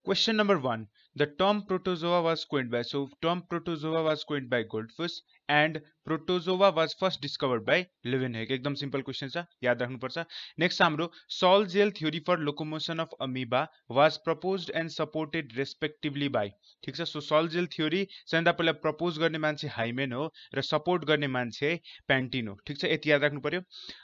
Question number 1. The term protozoa was coined by, so term protozoa was coined by Goldfuss and protozoa was first discovered by Leeuwenhoek. एकदम simple question छ, याद राख्नु पर्छ. Next हाम्रो Sol-Gel theory for locomotion of amoeba was proposed and supported respectively by. ठीक छ, so Sol-Gel theory सबैभन्दा पहिला प्रपोज गर्ने मान्छे हाइमेन हो र सपोर्ट गर्ने मान्छे प्यान्टिन हो. ठीक छ, यति याद राख्नु पर्यो.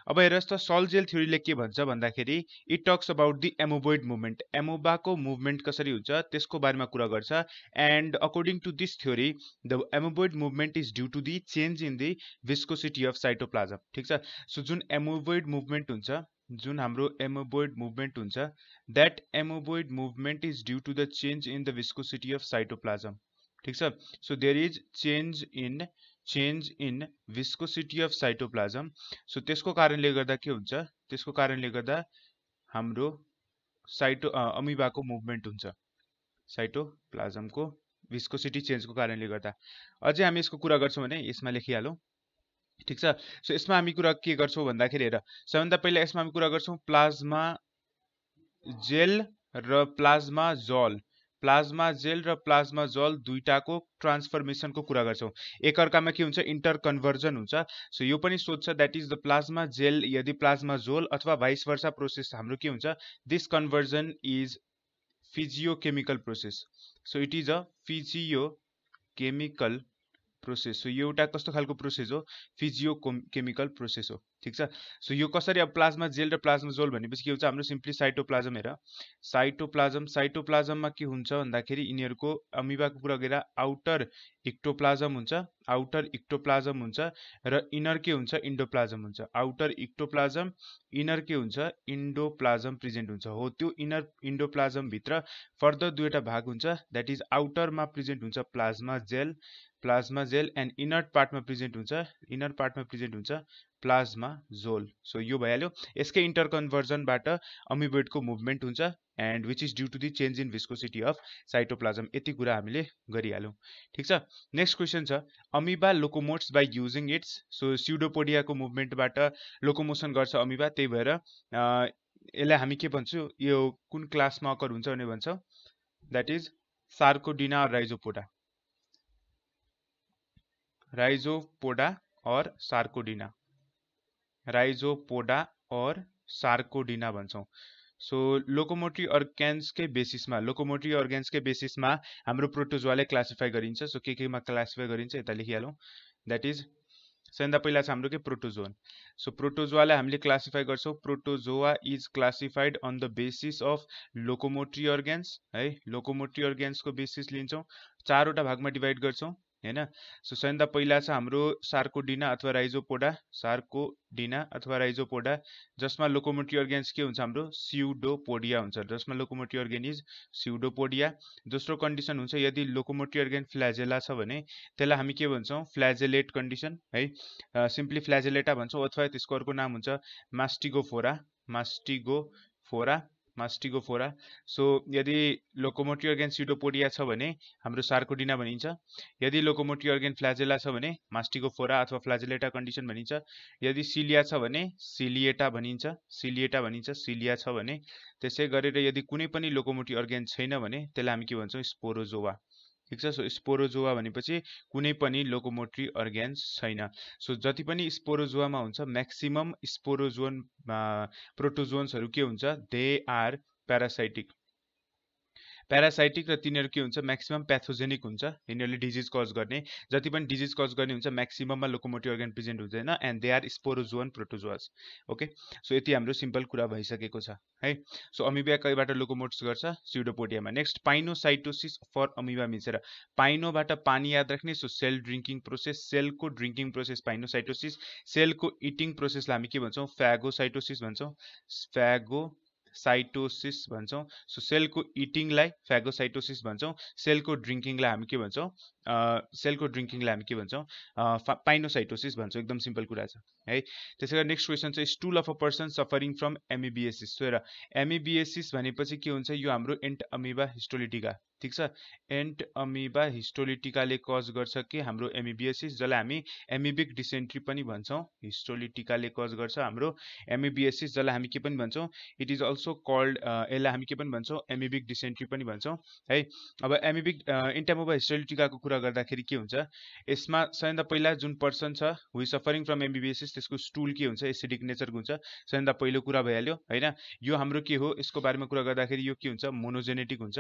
अब हेर्नुस् त Sol-Gel theory ले के भन्छ भन्दाखेरि it talks about the amoeboid movement. amoeba को movement कसरी हुन्छ त्यसको बारेमा कुरा गर्छ. And according to this theory the amoeboid movement is due to the change in the viscosity of cytoplasm. ठीक छ, so जुन amoeboid movement हुन्छ, जुन हाम्रो amoeboid movement हुन्छ, that amoeboid movement is due to the change in the viscosity of cytoplasm. ठीक छ, so there is change in viscosity of cytoplasm. so त्यसको कारणले गर्दा के हुन्छ, त्यसको कारणले गर्दा हाम्रो अमिबा को मुभमेन्ट हुन्छ, साइटोप्लाज्म को विस्कोसिटी चेन्ज को कारणले गर्दा. अझै हामी यसको कुरा गर्छौं भने यसमा लेखिहालौं. ठीक छ, सो यसमा हामी कुरा के गर्छौं भन्दाखेरि हेर, सबैभन्दा पहिला यसमा हामी कुरा गर्छौं प्लाज्मा जेल र प्लाज्मा जल. प्लाज्मा जेल र प्लाज्मा जल दुईटाको ट्रान्सफर्मेसन को कुरा गर्छौं. एकअर्कामा के हुन्छ, इंटर कन्भर्जन हुन्छ. सो यो पनि सोध्छ that is the plasma gel यदि प्लाज्मा जोल अथवा भाइस वर्सा प्रोसेस हाम्रो के हुन्छ, this conversion is physiochemical process. So it is a physiochemical process. So यो एउटा कस्तो खालको प्रोसेस हो, फिजियोकेमिकल प्रोसेस हो. ठीक छ, सो यो कसरी अब प्लाज्मा जेल र प्लाज्मा जोल भनेपछि के हुन्छ, हाम्रो सिम्पली साइटोप्लाज्म हेर, साइटोप्लाज्ममा के हुन्छ भन्दाखेरि यिनीहरुको अमिबाको कुरा गरेर आउटर इक्टोप्लाज्म हुन्छ, आउटर इक्टोप्लाज्म हुन्छ र इनर के हुन्छ, इन्डोप्लाज्म हुन्छ. आउटर इक्टोप्लाज्म, इनर के हुन्छ, इन्डोप्लाज्म प्रेजेन्ट हुन्छ. हो, त्यो इनर इन्डोप्लाज्म भित्र फर्दर दुईटा भाग हुन्छ, दैट इज आउटरमा प्रेजेन्ट हुन्छ प्लाज्मा जेल एन्ड इनर पार्टमा प्रेजेन्ट हुन्छ प्लाज्मा जोल. सो यो भइहाल्यो. यसकै इंटर कन्भर्जनबाट अमिबोइडको मुभमेन्ट हुन्छ and which is due to the change in viscosity of cytoplasm. यति कुरा हामीले गरिहाल्यौं. ठीक छ, नेक्स्ट क्वेशन छ, amoeba locomotes by using its. So स्युडोपोडियाको मुभमेन्टबाट लोकोमोसन गर्छ अमिबा, त्यही भएर यसलाई हामी के भन्छौं, यो कुन क्लासमा अकर हुन्छ भने भन्छौं, दैट इज सार्कोडिना और राइजोपोडा. राइजोपोडा और सार्कोडिना, राइजोपोडा और सार्कोडिना भन्छौं. सो लोकोमोटरी अर्गेन्स के बेसिसमा हाम्रो प्रोटोजोआले क्लासिफाई गरिन्छ. सो केमा क्लासिफाई गरिन्छ यता लेखिहालौं, दैट इज सबैभन्दा पहिला छ हाम्रो के प्रोटोजोन. सो प्रोटोजोआलाई हामीले क्लासिफाई गर्छौं. Protozoa is classified on the basis of locomotory organs है, लोकोमोटरी अर्गेन्स को बेसिस लिन्छौं, चारवटा भागमा डिवाइड गर्छौं हैन. सो सबैभन्दा पहिला छ हाम्रो सार्कोडिना अथवा राइजोपोडा, जसमा लोकोमोटरी अर्गेन्स के हुन्छ, हाम्रो स्युडोपोडिया हुन्छ, जसमा लोकोमोटरी अर्गेन इज स्युडोपोडिया. दोस्रो कन्डिसन हुन्छ यदि लोकोमोटरी अर्गेन फ्ल्याजेला छ भने त्यसलाई हामी के भन्छौं, फ्ल्याजेलेट कन्डिसन है, सिम्पली फ्ल्याजेलेटा भन्छौं, अथवा त्यसको अर्को नाम हुन्छ मास्टिगोफोरा. सो यदि लोकोमोटरी अर्गेन स्युडोपोडिया छ भने हाम्रो सार्कोडिना भनिन्छ. यदि लोकोमोटरी अर्गेन फ्ल्याजेला छ भने मास्टिगोफोरा अथवा फ्ल्याजेलेटा कन्डिसन भनिन्छ. यदि सिलिया छ भने सिलिया छ भने. त्यसै गरेर यदि कुनै पनि लोकोमोटरी अर्गेन छैन भने त्यसलाई हामी के भन्छौं, स्पोरोजोआ. ठीक छ, सो स्पोरोजोआ भनेपछि कुनै पनि लोकोमोटरी अर्गेन्स छैन. सो जति पनि स्पोरोजोआमा हुन्छ म्याक्सिमम स्पोरोजोन प्रोटोजोन्सहरु के हुन्छ, दे आर प्यारासाइटिक र तिनीहरु के हुन्छ, म्याक्सिमम प्याथोजेनिक हुन्छ. यिनीहरुले डिजिज कज गर्ने, जति पनि डिजिज कज गर्ने हुन्छ म्याक्सिमममा लोकोमोटिभ अर्गन प्रेजेन्ट हुँदैन and they are sporozoan protozoas. Okay, so यति हाम्रो सिम्पल कुरा भइसकेको छ है. सो अमिबा कहीबाट लोकोमोट्स गर्छ, स्युडोपोडियामा. Next pinocytosis for amoeba means पाइनोबाट पानी याद राख्ने. सो सेल ड्रिंकिङ प्रोसेस, सेलको ड्रिंकिङ प्रोसेस पाइनोसाइटोसिस. सेलको इटिङ प्रोसेसलाई हामी के भन्छौं, फ्यागोसाइटोसिस भन्छौं, साइटोसिस भन्छौं. सो सेलको इटिङलाई फ्यागोसाइटोसिस भन्छौं, सेलको ड्रिंकिङलाई हामी के भन्छौं, पाइनोसाइटोसिस भन्छौं. एकदम सिम्पल कुरा छ है. त्यसैगरी नेक्स्ट क्वेशन छ, stool of a person suffering from amoebiasis. So हेर, एमिबिएसिस भनेपछि के हुन्छ, यो हाम्रो एन्ट अमिबा हिस्टोलिटिका ठीक छ। एन्ट अमिबा हिस्टोलिटिकाले कज गर्छ कि हाम्रो एमिबिएसिस, जसलाई हामी एमिबिक डिसेन्ट्री पनि भन्छौँ। हिस्टोलिटिकाले कज गर्छ हाम्रो एमिबिएसिस, जसलाई हामी के पनि भन्छौँ, इट इज अल्सो कल्ड, यसलाई हामी के पनि भन्छौँ, एमिबिक डिसेन्ट्री पनि भन्छौँ है। अब एमिबिक इन्टामोबा हिस्टोलिटिकाको कुरा गर्दाखेरि के हुन्छ, यसमा सबैभन्दा पहिला जुन पर्सन छ हु इज सफरिङ फ्रम एमिबिएसिस, त्यसको स्टुल के हुन्छ, एसिडिक नेचरको हुन्छ, सबैभन्दा पहिलो कुरा भइहाल्यो होइन। यो हाम्रो के हो, यसको बारेमा कुरा गर्दाखेरि यो के हुन्छ, मोनोजेनेटिक हुन्छ।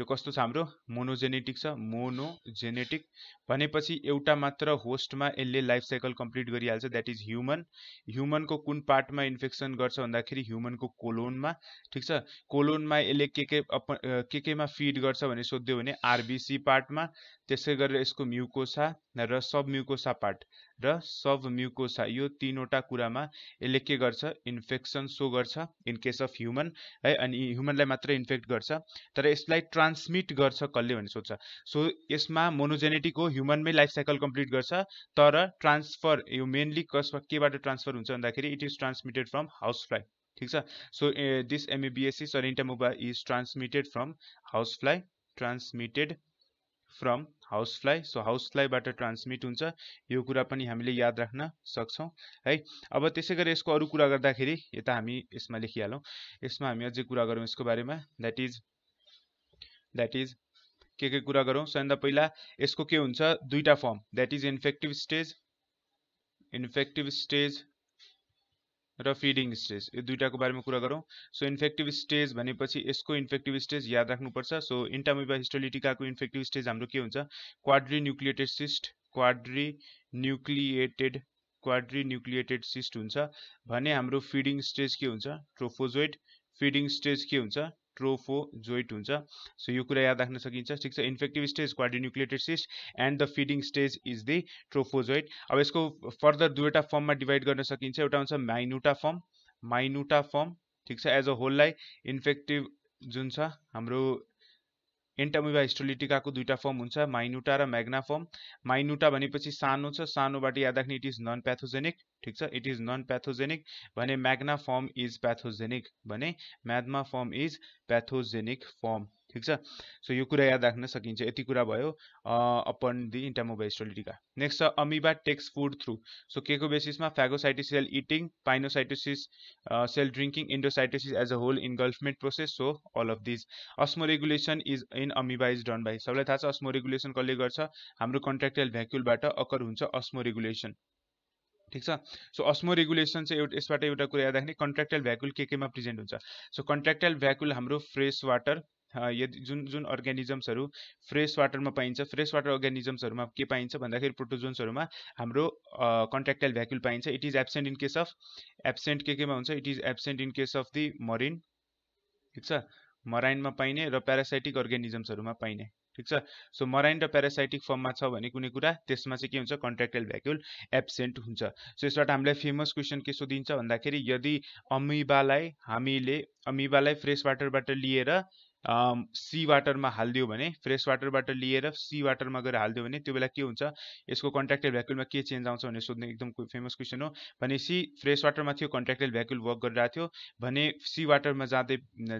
यो कस्तो छ, हाम्रो मोनोजेनेटिक छ। मोनोजेनेटिक भनेपछि एउटा मात्र होस्टमा यसले लाइफ साइकल कम्प्लिट गरिहाल्छ, द्याट इज ह्युमन। ह्युमनको कुन पार्टमा इन्फेक्सन गर्छ भन्दाखेरि ह्युमनको कोलोनमा, ठिक छ। कोलोनमा यसले केमा फिड गर्छ भने सोध्यो भने आरबिसी पार्टमा, त्यसै गरेर यसको म्युकोसा र सब म्युकोसा पार्ट र सब म्युकोसा, यो तीनवटा कुरामा यसले के गर्छ, इन्फेक्सन सो गर्छ इन केस अफ ह्युमन है। अनि ह्युमनलाई मात्र इन्फेक्ट गर्छ, तर यसलाई ट्रान्समिट गर्छ कसले भन्ने सोध्छ। सो यसमा मोनोजेनेटिक हो, ह्युमनमै लाइफ साइकल कम्प्लिट गर्छ, तर ट्रान्सफर यो मेनली केबाट ट्रान्सफर हुन्छ भन्दाखेरि it is transmitted from house fly, ठिक छ। So this amoebiasis or Entamoeba is transmitted from house fly, transmitted from house fly. So house फ्लाईबाट ट्रान्समिट हुन्छ, यो कुरा पनि हामीले याद राख्न सक्छौँ है। अब त्यसै गरी यसको अरू कुरा गर्दाखेरि यता हामी यसमा लेखिहालौँ, यसमा हामी अझै कुरा गरौँ यसको बारेमा, द्याट इज के कुरा गरौँ। सबैभन्दा पहिला यसको के हुन्छ, दुईटा form, that is infective stage र फिडिङ स्टेज, यो दुईटाको बारेमा कुरा गरौँ। सो इन्फेक्टिभ स्टेज भनेपछि यसको इन्फेक्टिभ स्टेज याद राख्नुपर्छ। सो इन्टामोबा हिस्टोलिटिकाको इन्फेक्टिभ स्टेज हाम्रो के हुन्छ, क्वाड्रिन्युक्लिएटेड सिस्ट हुन्छ भने हाम्रो फिडिङ स्टेज के हुन्छ, ट्रोफोजोइड। फिडिङ स्टेज के हुन्छ, ट्रोफोजोइट हुन्छ। सो यो कुरा याद राख्न सकिन्छ, ठिक छ। Infective stage quadrinucleated cyst and the feeding stage is the trophozoite. अब यसको फर्दर दुईवटा फर्ममा डिभाइड गर्न सकिन्छ, एउटा हुन्छ माइनुटा फर्म, ठिक छ। एज अ होललाई इन्फेक्टिभ जुन छ हाम्रो एन्टामोबा हिस्टोलिटिकाको दुईटा फर्म हुन्छ, माइनुटा र म्याग्ना फर्म। माइनुटा भनेपछि सानो छ, सानोबाट याद राख्ने इट इज नन प्याथोजेनिक, ठिक छ, इट इज नन प्याथोजेनिक भने म्याग्ना फर्म इज प्याथोजेनिक फर्म, ठिक छ। सो यो कुरा याद राख्न सकिन्छ, यति कुरा भयो upon the Entamoeba histolytica. Next छ amoeba takes food through. So के को बेसिसमा, phagocytosis cell eating, pinocytosis cell drinking, endocytosis as a whole engulfment process. So all of this osmoregulation is in amoeba is done by, सबैलाई थाहा छ अस्मोरेगुलेसन कसले गर्छ, हाम्रो कन्ट्राक्टाइल भ्याक्युलबाट अकर हुन्छ अस्मोरेगुलेसन, ठिक छ। सो अस्मोरेगुलेसन चाहिँ यसबाट एउटा कुरा याद राख्ने, कन्ट्राक्टाइल भ्याक्युल केमा प्रेजेन्ट हुन्छ। सो कन्ट्राक्टाइल भ्याक्युल हाम्रो फ्रेस वाटर, यदि जुन अर्गानिजम्सहरू फ्रेस वाटरमा पाइन्छ, फ्रेस वाटर अर्गानिजम्सहरूमा के पाइन्छ भन्दाखेरि प्रोटोजोन्सहरूमा हाम्रो कन्ट्राक्टाइल भ्याक्युल पाइन्छ। It is absent in case of, absent केमा हुन्छ, it is absent in case of the marine, ठिक छ, मराइनमा पाइने र प्यारासाइटिक अर्गानिजम्सहरूमा पाइने, ठिक छ। सो मराइन र प्यारासाइटिक फर्ममा छ भने कुनै कुरा, त्यसमा चाहिँ के हुन्छ, कन्ट्राक्टाइल भ्याक्युल एब्सेन्ट हुन्छ। सो यसबाट हामीलाई फेमस क्वेसन के सोधिन्छ भन्दाखेरि, यदि अमिबालाई फ्रेस वाटरबाट लिएर सी वाटरमा हालिदियो भने, फ्रेस वाटरबाट लिएर सी वाटरमा गएर हालिदियो भने त्यो बेला के हुन्छ, यसको कन्ट्राक्टाइल भ्याक्युलमा के चेन्ज आउँछ भनेर सोध्ने एकदम फेमस क्वेसन हो। भने सी फ्रेस वाटरमा थियो, कन्ट्राक्टाइल भ्याक्युल वर्क गरिरहेको थियो भने सी वाटरमा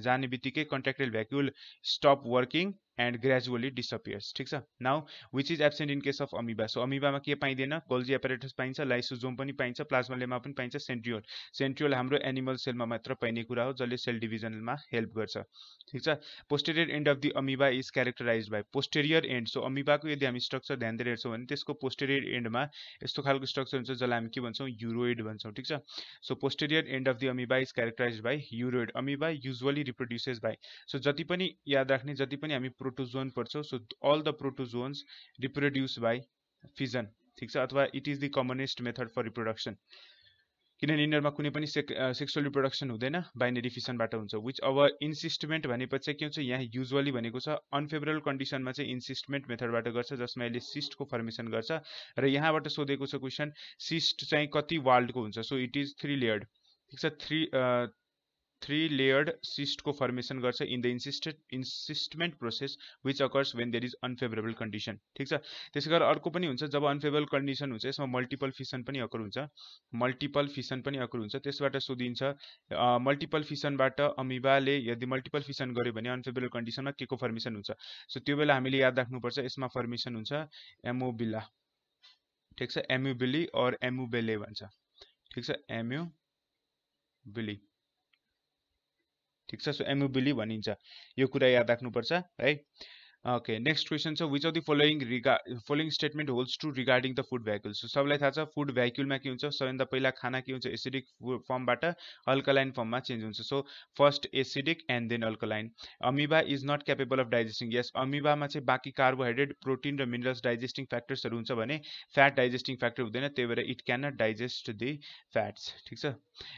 जाने बित्तिकै contractile vacuole stop working and gradually disappears, ठिक छ। Now which is absent in case of amoeba. So अमिबामा के पाइँदैन, गोल्जी एपारेटस पाइन्छ, लाइसोजोम पनि पाइन्छ, प्लाज्मा लेमा पनि पाइन्छ, सेन्ट्रियोल हाम्रो एनिमल सेलमा मात्र पाइने कुरा हो जसले सेल डिभिजनमा हेल्प गर्छ, ठिक छ। Posterior end of the amoeba is characterize by posterior end. So अमिबाको यदि हामी स्ट्रक्चर ध्यान दिएर हेर्छौँ भने त्यसको पोस्टेरियर एन्डमा यस्तो खालको स्ट्रक्चर हुन्छ जसलाई हामी के भन्छौँ, युरोइड भन्छौँ, ठिक छ। So posterior end of the amoeba is characterize by uroid. Amoeba usually reproduces by, so जति पनि याद राख्ने, जति पनि हामी प्रोटोजोन पढ्छौँ, so all the protozoans reproduce by fission, ठिक छ, अथवा it is the commonest method for reproduction, किनभने यिनीहरूमा कुनै पनि सेक्सुअल रिप्रोडक्सन हुँदैन, बाइनरी फिसनबाट हुन्छ। विच अब इन्सिस्टमेन्ट भनेपछि चाहिँ के हुन्छ, यहाँ युजुअली भनेको छ अनफेभरेबल कन्डिसनमा चाहिँ इन्सिस्टमेन्ट मेथडबाट गर्छ, जसमा यसले सिस्टको फर्मेसन गर्छ। र यहाँबाट सोधेको छ क्वेसन, सिस्ट चाहिँ कति वाल्डको हुन्छ। सो इट इज 3 लेयर्ड, ठिक छ, 3 लेयर्ड सिस्टको फर्मेसन गर्छ in the encystment process which occurs when there is unfavourable condition. ठिक छ, त्यसै गरेर अर्को पनि हुन्छ जब अनफेभरेबल कन्डिसन हुन्छ यसमा मल्टिपल फिसन पनि अकर हुन्छ, मल्टिपल फिसन पनि अकर हुन्छ। त्यसबाट सोधिन्छ मल्टिपल फिसनबाट अमिबाले यदि मल्टिपल फिसन गर्यो भने अनफेभरेबल कन्डिसनमा के को फर्मेसन हुन्छ। सो त्यो बेला हामीले याद राख्नुपर्छ यसमा फर्मेसन हुन्छ एमोबिला। ठिक छ, एम्युबिली और एमुबेले भन्छ। ठिक छ, एम्युबिली। ठिक छ, सो एम्युबिली भनिन्छ, यो कुरा याद राख्नुपर्छ है। ओके, नेक्स्ट क्वेसन छ which of the following statement holds true regarding the food vacuole. So सबलाई थाहा छ फुड भ्याक्युलमा के हुन्छ, सबैभन्दा पहिला खाना के हुन्छ एसिडिक फर्मबाट अल्कलाइन फर्ममा चेन्ज हुन्छ। So first acidic and then alkaline. Amoeba is not capable of digesting. Yes, अमिबामा चाहिँ बाँकी कार्बोहाइड्रेट प्रोटिन र मिनरल्स डाइजेस्टिङ फ्याक्टर्सहरू हुन्छ भने फ्याट डाइजेस्टिङ फ्याक्टर हुँदैन, त्यही भएर it can not digest the fats. ठिक छ,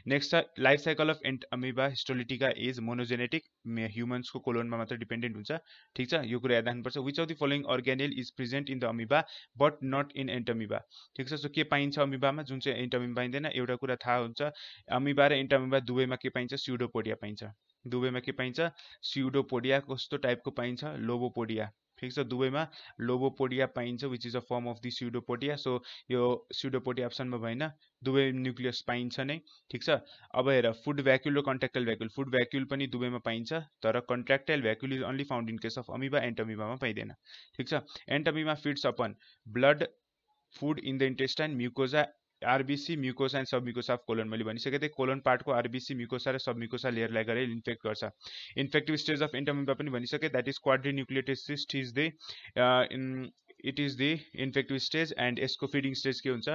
नेक्स्ट छ life cycle of amoeba histolytica is monogenetic, ह्युमन्सको कोलोनमा मात्र डिपेन्डेन्ट हुन्छ। ठिक छ, यो कुरा याद राख्नुपर्छ। Which of the following organelle is present in the amoeba but not in entamoeba. ठिक छ, सो के पाइन्छ अमिबामा जुन चाहिँ एन्टअमिबा पाइँदैन। एउटा कुरा थाहा हुन्छ अमिबा र एन्टअमिबा दुवैमा के पाइन्छ, स्युडोपोडिया पाइन्छ। दुवैमा के पाइन्छ, स्युडोपोडिया। कस्तो टाइपको पाइन्छ, लोबोपोडिया। ठिक छ, दुवैमा लोबोपोडिया पाइन्छ which is a form of the pseudopodia. So यो स्युडोपोडिया अप्सनमा भएन, दुवै न्युक्लियस पाइन्छ नै। ठिक छ, अब हेर फुड भ्याक्युल र कन्ट्राक्टाइल भ्याक्युल। फुड भ्याक्युल पनि दुवैमा पाइन्छ तर contractile vacuole is only found in case of amoeba, एन्टअमिबामा पाइँदैन। ठिक छ, entamoeba feeds upon blood food in the intestine, mucosa, RBC, mucosa and submucosa of colon. मैले भनिसकेको थिएँ कोलन पार्टको आरबिसी, म्युकोसा र सबम्युकोसा लेयरलाई गरेर इन्फेक्ट गर्छ। इन्फेक्टिभ स्टेज अफ एन्टअमिबा पनि भनिसकेँ, that is quadrinucleated cyst is the it is the infective stage and यसको feeding stage के हुन्छ,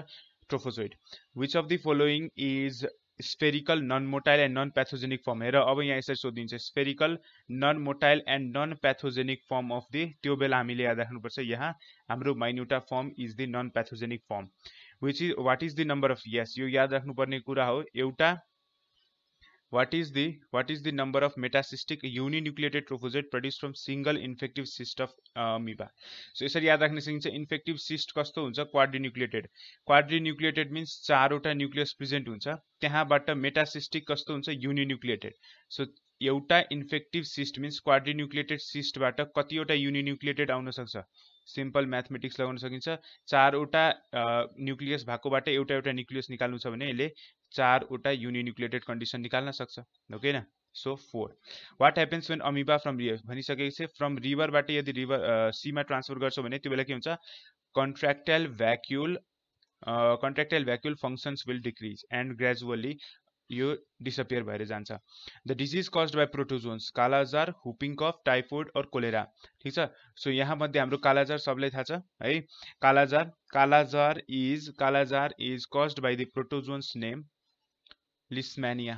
trophozoite. Which of the following is spherical, non motile and non pathogenic form. हेर अब यहाँ यसरी सोधिन्छ spherical, non motile and non pathogenic form of the, त्यो बेला हामीले याद राख्नुपर्छ यहाँ हाम्रो minuta form is the non pathogenic form. Which is what is the number of, यस यो याद राख्नुपर्ने कुरा हो एउटा, what is the number of metacystic uninucleated trophozoite produce from single infective cyst of amoeba. So यसरी याद राख्न सकिन्छ इन्फेक्टिभ सिस्ट कस्तो हुन्छ, क्वाड्रिन्युक्लिएटेड। क्वाड्रिन्युक्लिएटेड मिन्स 4वटा न्युक्लियस प्रेजेन्ट हुन्छ, त्यहाँबाट मेटासिस्टिक कस्तो हुन्छ, युनिन्युक्लिएटेड। सो एउटा इन्फेक्टिभ सिस्ट मिन्स क्वाड्रिन्युक्लिएटेड सिस्टबाट कतिवटा युनिन्युक्लिएटेड आउन सक्छ, सिम्पल म्याथमेटिक्स लगाउन सकिन्छ। 4वटा न्युक्लियस भएकोबाट एउटा एउटा न्युक्लियस निकाल्नु छ भने यसले 4वटा युनिन्युक्लिएटेड कन्डिसन निकाल्न सक्छ, ओके न। So 4। What happens when amoeba from river, भनिसकेको छ फ्रम रिभरबाट यदि रिभर सीमा ट्रान्सफर गर्छौँ भने त्यो बेला के हुन्छ, contractile vacuole functions will decrease and gradually यो डिसअपियर भएर जान्छ। The disease caused by protozoans, kala-azar, whooping cough, typhoid और कोलेरा। ठिक छ, सो यहाँ मध्ये हाम्रो कालाजार सबलाई थाहा छ है। Kala-azar is caused by the protozoans name leishmania,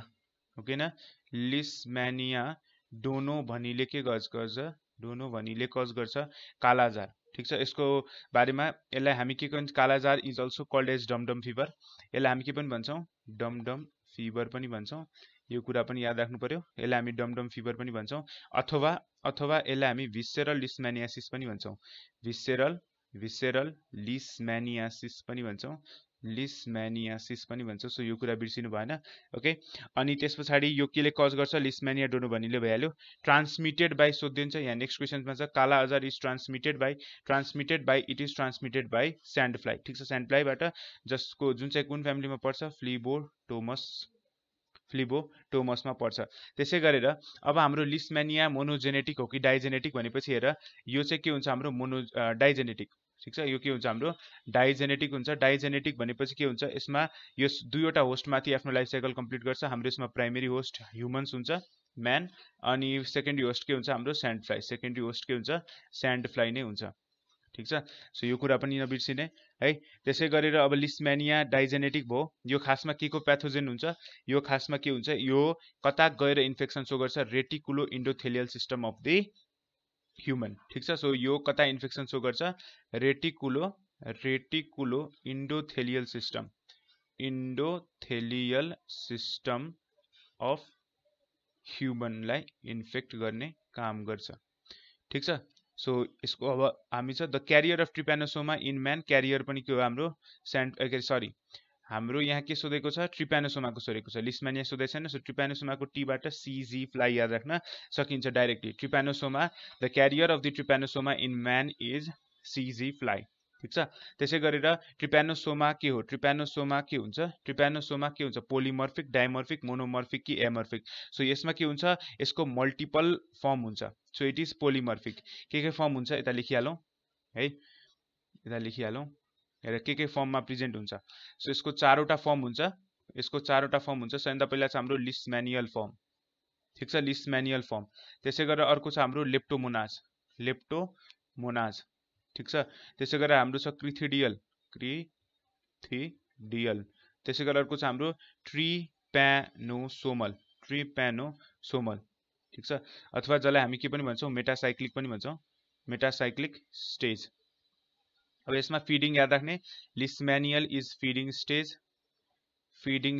okay न, लिस्म्यानिया डोनोभनीले के गर्छ, डोनोभनीले कज गर्छ कालाजार। ठिक छ, यसको बारेमा यसलाई हामी के भन्छ, kala azar is also called as dum dum fever. यसलाई हामी के पनि भन्छौँ, डमडम फिभर पनि भन्छौँ, यो कुरा पनि याद राख्नु पर्यो। यसलाई हामी डमडम फिभर पनि भन्छौँ, अथवा यसलाई हामी भिसेरल लिस्म्यानियासिस पनि भन्छौँ, भिसेरल लिस्म्यानियासिस पनि भन्छौँ, लिस्म्यानियासिस पनि भन्छ। सो यो कुरा बिर्सिनु भएन, ओके। अनि त्यस पछाडि यो केले कज गर्छ, लिस्म्यानिया डोनोभनीले भइहाल्यो। ट्रान्समिटेड बाई सोधिन्छ यहाँ नेक्स्ट क्वेसनमा छ, kala-azar is transmitted by it is transmitted by sand fly. ठिक छ, स्यान्ड फ्लाईबाट जसको जुन चाहिँ कुन फ्यामिलीमा पर्छ, फ्लिबोटोमसमा पर्छ। त्यसै गरेर अब हाम्रो लिस्म्यानिया मोनोजेनेटिक हो कि डाइजेनेटिक भनेपछि हेर यो चाहिँ के हुन्छ हाम्रो डाइजेनेटिक। ठिक छ, यो के हुन्छ हाम्रो डाइजेनेटिक हुन्छ। डाइजेनेटिक भनेपछि के हुन्छ, यसमा यो 2वटा होस्टमाथि आफ्नो लाइफ साइकल कम्प्लिट गर्छ। हाम्रो यसमा प्राइमेरी होस्ट ह्युमन्स हुन्छ, म्यान, अनि सेकेन्डरी होस्ट के हुन्छ हाम्रो स्यान्ड फ्लाई, सेकेन्डरी होस्ट के हुन्छ स्यान्ड फ्लाई नै हुन्छ। ठिक छ, सो यो कुरा पनि नबिर्सिने है। त्यसै गरेर अब लिस्म्यानिया डाइजेनेटिक भयो, यो खासमा के को प्याथोजेन हुन्छ, यो खासमा के हुन्छ, यो कता गएर इन्फेक्सन सो गर्छ, reticulo endothelial system of the human. ठिक छ, सो यो कता इन्फेक्सन सो गर्छ, रेटिकुलो इन्डोथेलियल सिस्टम अफ ह्युमनलाई इन्फेक्ट गर्ने काम गर्छ। ठिक छ, सो यसको अब हामी छ the carrier of trypanosoma in man. Carrier पनि के हो हाम्रो हाम्रो यहाँ के सोधेको छ ट्रिप्यानोसोमाको सोधेको छ लिस्टम्यानिया सोधेको छैन सो ट्रिप्यानोसोमाको टीबाट सीजी फ्लाई याद राख्न सकिन्छ directly trypanosoma the carrier of the trypanosoma in man is सीजी फ्लाई ठीक छ त्यसै गरेर ट्रिप्यानोसोमा के हो ट्रिप्यानोसोमा के हुन्छ पोलिमर्फिक डाइमर्फिक मोनोमर्फिक कि एमर्फिक सो यसमा के हुन्छ यसको मल्टिपल फर्म हुन्छ सो इट इज पोलिमर्फिक के फर्म हुन्छ यता लेखिहालौं है यता लेखिहालौं हेर के फर्ममा प्रेजेन्ट हुन्छ सो यसको चारवटा फर्म हुन्छ सबैभन्दा पहिला छ हाम्रो लिस्टम्यानियल फर्म ठीक छ लिस्टम्यानियल फर्म त्यसै गरेर अर्को छ हाम्रो लेप्टोमोनाज ठीक छ त्यसै गरेर हाम्रो छ क्रिथिडियल त्यसै गरेर अर्को छ हाम्रो ट्रिप्यानोसोमल ठीक छ अथवा जसलाई हामी के पनि भन्छौं मेटासाइक्लिक पनि भन्छौं मेटासाइक्लिक स्टेज अब यसमा फिडिङ याद राख्ने leishmanial is feeding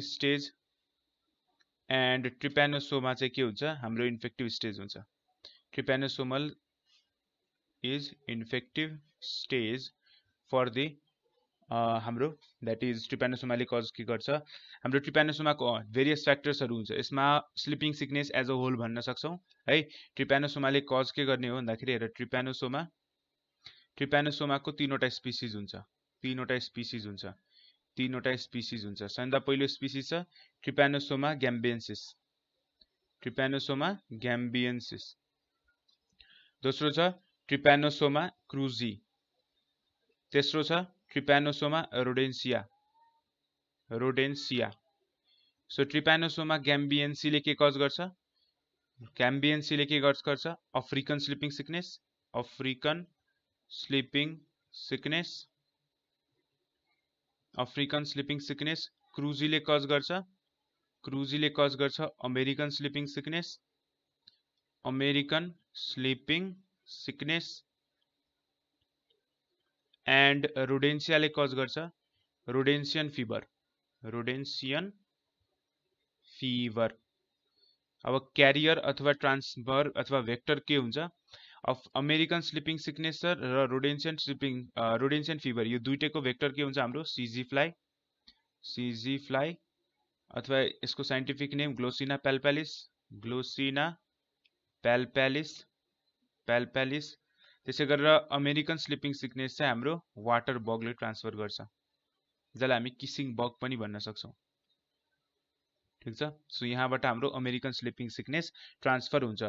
stage and trypanosoma चाहिँ के हुन्छ हाम्रो इन्फेक्टिभ स्टेज हुन्छ trypanosomal is infective stage for the हाम्रो दैट इज ट्रिप्यानोसोमाले कज के गर्छ हाम्रो ट्रिप्यानोसोमाको भेरियस फ्याक्टर्सहरु हुन्छ यसमा sleeping sickness as a whole भन्न सक्छौं है ट्रिप्यानोसोमाले कज के गर्ने हो भन्दाखेरि हेर ट्रिप्यानोसोमाको तीनवटा स्पिसिज हुन्छ सबैभन्दा पहिलो स्पिसिज छ ट्रिप्यानोसोमा ग्याम्बियन्सिस दोस्रो छ ट्रिप्यानोसोमा क्रुजी तेस्रो छ ट्रिप्यानोसोमा रोडेन्सिया सो ट्रिप्यानोसोमा ग्याम्बियन्सीले के कज गर्छ अफ्रिकन स्लिपिङ सिकनेस क्रुजीले कज गर्छ अमेरिकन स्लिपिङ एन्ड रोडेन्सियाले कज गर्छ रोडेन्सियन फिभर अब क्यारियर अथवा ट्रान्सफर अथवा भेक्टर के हुन्छ अमेरिकन स्लिपिङ सिकनेस र रोडेन्सियन फिभर यो दुईटैको भेक्टर के हुन्छ हाम्रो सीजी फ्लाई अथवा यसको साइन्टिफिक नेम ग्लोसिना प्याल्प्यालिस त्यसै गरेर अमेरिकन स्लिपिङ सिकनेस चाहिँ हाम्रो वाटर बगले ट्रान्सफर गर्छ जसलाई हामी किसिङ बग पनि भन्न सक्छौं ठीक छ सो यहाँबाट हाम्रो अमेरिकन स्लिपिङ सिकनेस ट्रान्सफर हुन्छ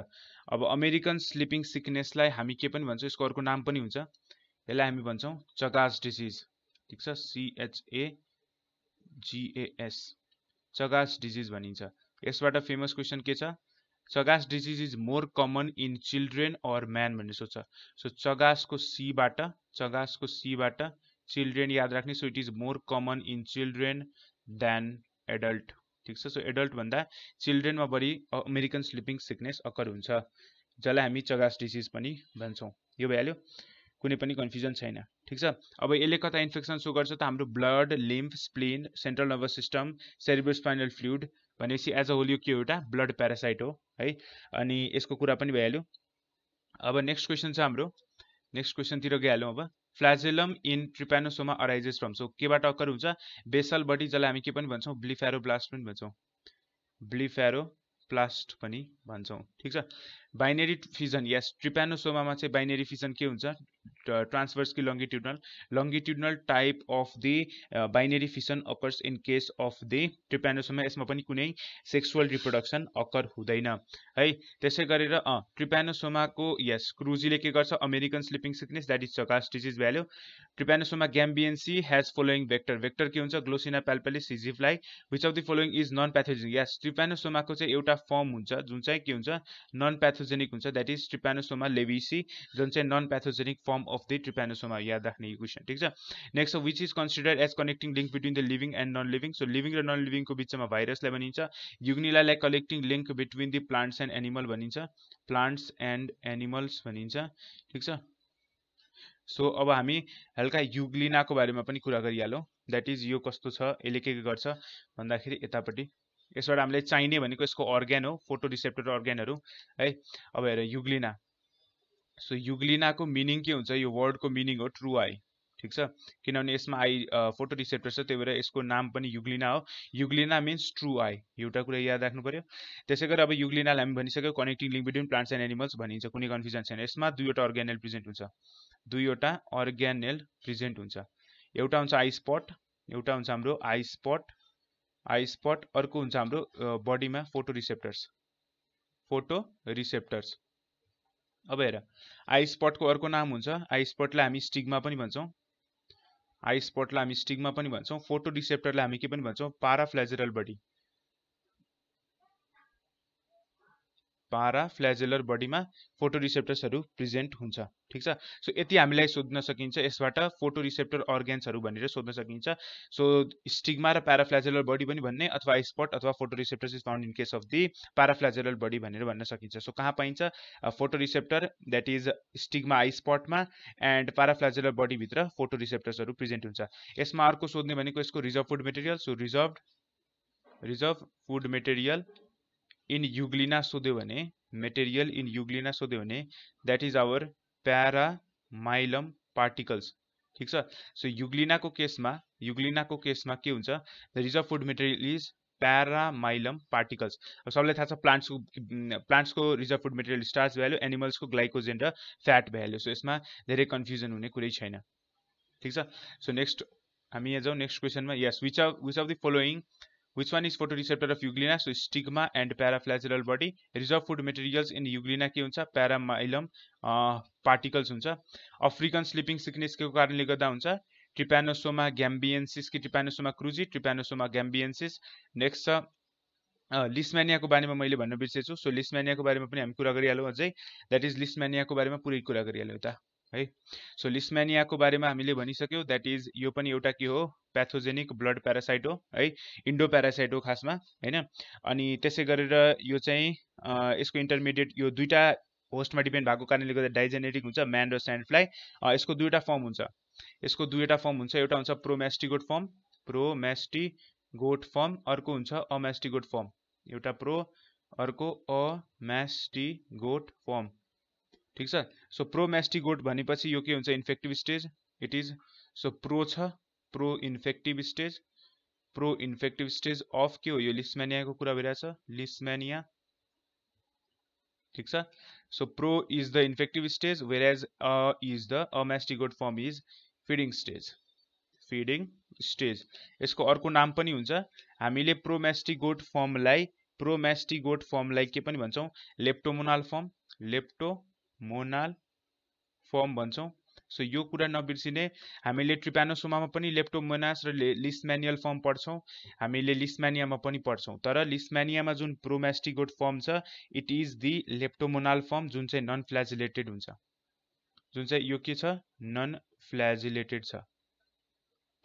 अब अमेरिकन स्लिपिङ सिकनेसलाई हामी के पनि भन्छौं यसको अर्को नाम पनि हुन्छ यसलाई हामी भन्छौं चगास डिजिज ठीक छ CHAGAS चगास डिजिज भनिन्छ यसबाट फेमस क्वेशन के छ Chagas disease is more common in children or man भन्ने सोध्छ सो चगासको सी बाट चिल्ड्रेन याद राख्ने so it is more common in children than adult ठीक छ सो एडल्ट भन्दा चिल्ड्रेनमा बढी अमेरिकन स्लिपिङ सिकनेस अकर हुन्छ जसलाई हामी चगास डिजिज पनि भन्छौं यो भइहाल्यो कुनै पनि कन्फ्युजन छैन ठीक छ अब यसले कता इन्फेक्सन सो गर्छ त हाम्रो blood lymph spleen central nervous system cerebrospinal fluid भनेपछि एज अ होल यो के एउटा ब्लड प्यारासाइट हो है अनि यसको कुरा पनि भइहाल्यो अब नेक्स्ट क्वेशन छ हाम्रो नेक्स्ट क्वेशन तिर गइहालौं अब फ्ल्याजेलम इन ट्रिप्यानोसोमा अराइजेस फ्रम सो केबाट अकर हुन्छ बेसल बडी जसलाई हामी के पनि भन्छौं ब्लिफेरोब्लास्ट पनि भन्छौं ठीक छ बाइनरी फिजन यस ट्रिप्यानोसोमामा चाहिँ बाइनरी फिजन के हुन्छ ट्रान्सभर्स कि longitudinal type of the binary fission occurs in case of the trypanosoma यसमा पनि कुनै सेक्सुअल रिप्रोडक्सन अकर हुँदैन है त्यसै गरेर ट्रिप्यानोसोमाको यस क्रुजीले के गर्छ American sleeping sickness that is chagas disease भ्याल्यु trypanosoma gambiense has following vector के हुन्छ ग्लोसिना प्याल्पेलिस सीजी fly which of the following is non pathogenic यस ट्रिप्यानोसोमाको चाहिँ एउटा फर्म हुन्छ जुन चाहिँ के हुन्छ नन प्याथोजेनिक हुन्छ दैट इज ट्रिप्यानोसोमा लेविसी जुन चाहिँ non pathogenic form of the trypanosoma याद राख्ने यो क्वेशन ठीक छ next which is considered as connecting link between the living and non living so living र नन लिभिङको बीचमा भाइरसलाई भनिन्छ युग्निलालाई connecting link between the plants and animal भनिन्छ ठीक छ सो अब हामी हल्का युग्लिनाको बारेमा पनि कुरा गरिहालौं दैट इज यो कस्तो छ यसले के गर्छ भन्दाखेरि यतापट्टि यसबाट हामीले चाहिने भनेको यसको अर्ग्यान हो फोटो रिसेप्टर अर्ग्यानहरु है अब हेर युग्लिना सो युग्लिनाको मिनिङ के हुन्छ यो वर्डको मिनिङ हो ट्रु आई ठिक छ, किनभने यसमा आई फोटो रिसेप्टर छ, त्यही भएर यसको नाम पनि युग्लिना हो। युग्लिना मिन्स ट्रु आई, एउटा कुरा याद राख्नु पर्यो। त्यसै गरी अब युग्लिनालाई हामी भनिसक्यो connecting link between plants and animals भनिन्छ, कुनै कन्फ्युजन छैन। यसमा दुईवटा अर्गानेल प्रेजेन्ट हुन्छ, दुईवटा अर्गानेल प्रेजेन्ट हुन्छ। एउटा हुन्छ आई स्पट, एउटा हुन्छ हाम्रो आई स्पट, अर्को हुन्छ हाम्रो बडीमा फोटो रिसेप्टर्स। अब हेर, आई स्पटको अर्को नाम हुन्छ, आई स्पटलाई हामी स्टिग्मा पनि भन्छौँ, फोटो रिसेप्टरलाई हामी के पनि भन्छौँ, पाराफ्ल्याजेलर बडी, पाराफ्ल्याजेलर बडीमा फोटो रिसेप्टर्सहरू प्रेजेन्ट हुन्छ। ठिक छ, सो यति हामीलाई सोध्न सकिन्छ यसबाट, फोटो रिसेप्टर अर्गेन्सहरू भनेर सोध्न सकिन्छ। सो स्टिग्मा र प्याराफ्ल्याजेलर बडी पनि भन्ने, अथवा आई स्पट अथवा photo receptors is found in case of the paraflagellar body भनेर भन्न सकिन्छ। सो कहाँ पाइन्छ, photo receptor that is stigma eye स्पटमा एन्ड प्याराफ्ल्याजेलर बडीभित्र फोटो रिसेप्टर्सहरू प्रेजेन्ट हुन्छ। यसमा अर्को सोध्ने भनेको यसको reserve food material. So reserve food material in euglena सोध्यो भने, मेटेरियल इन युग्लिना सोध्यो भने that is our paramylum particles. ठिक छ, सो युग्लिनाको केसमा के हुन्छ, the reserve food material is paramylum particles. अब सबैलाई थाहा छ प्लान्ट्सको रिजर्भ फुड मेटेरियल स्टार्च भ्याल्यु, एनिमल्सको ग्लाइकोजेन र फ्याट भ्याल्यु। सो यसमा धेरै कन्फ्युजन हुने कुरै छैन। ठिक छ, सो नेक्स्ट हामी यहाँ जाउँ नेक्स्ट क्वेसनमा। Yes, which of the following Which one is photoreceptor of Euglena? So stigma and paraflagellar body. Reserve food materials in Euglena के हुन्छ, प्यारामाइलम पार्टिकल्स हुन्छ। अफ्रिकन स्लिपिङ सिकनेस के कारणले गर्दा हुन्छ, ट्रिप्यानोसोमा ग्याम्बियन्सिस कि ट्रिप्यानोसोमा क्रुजी, ट्रिप्यानोसोमा ग्याम्बियन्सिस। नेक्स्ट छ लिस्म्यानियाको बारेमा मैले भन्न बिर्सेछु। सो लिस्म्यानियाको बारेमा पनि हामी कुरा गरिहालौँ अझै, द्याट इज लिस्म्यानियाको बारेमा पुरै कुरा गरिहालौँ त है। सो लिस्म्यानियाको बारेमा हामीले भनिसक्यौँ, द्याट इज यो पनि एउटा के हो, प्याथोजेनिक ब्लड प्यारासाइट हो है, इन्डो प्यारासाइट हो खासमा हैन। अनि त्यसै गरेर यो चाहिँ यसको इन्टरमिडिएट, यो दुईटा होस्टमा डिपेन्ड भएको कारणले गर्दा डाइजेनेटिक हुन्छ, म्यान र स्यान्ड फ्लाई। यसको दुईटा फर्म हुन्छ, एउटा हुन्छ प्रोमास्टिगोट फर्म, अर्को हुन्छ अमास्टिगोट फर्म। एउटा प्रो, अर्को अमास्टिगोट फर्म। ठिक छ, सो प्रोमास्टिगोट भनेपछि यो के हुन्छ, infective stage it is. So pro छ, प्रो इन्फेक्टिभ स्टेज अफ के हो, यो लिस्म्यानियाको कुरा भइरहेछ, लिस्म्यानिया। ठिक छ, so pro is the infective stage, whereas is the amastigote form is feeding stage. यसको अर्को नाम पनि हुन्छ, हामीले प्रोमास्टिगोट फर्मलाई के पनि भन्छौँ, लेप्टोमोनाल फर्म भन्छौँ। सो यो कुरा नबिर्सिने, हामीले ट्रिप्यानोसोमामा पनि लेप्टोमोनास र लिस्म्यानियल फर्म पढ्छौँ, हामीले लिस्म्यानियामा पनि पढ्छौँ। तर लिस्म्यानियामा जुन प्रोमास्टिगोट फर्म छ इट इज दि लेप्टोमोनाल फर्म, जुन चाहिँ नन फ्ल्याजिलेटेड हुन्छ, जुन चाहिँ यो के छ, नन फ्ल्याजिलेटेड छ।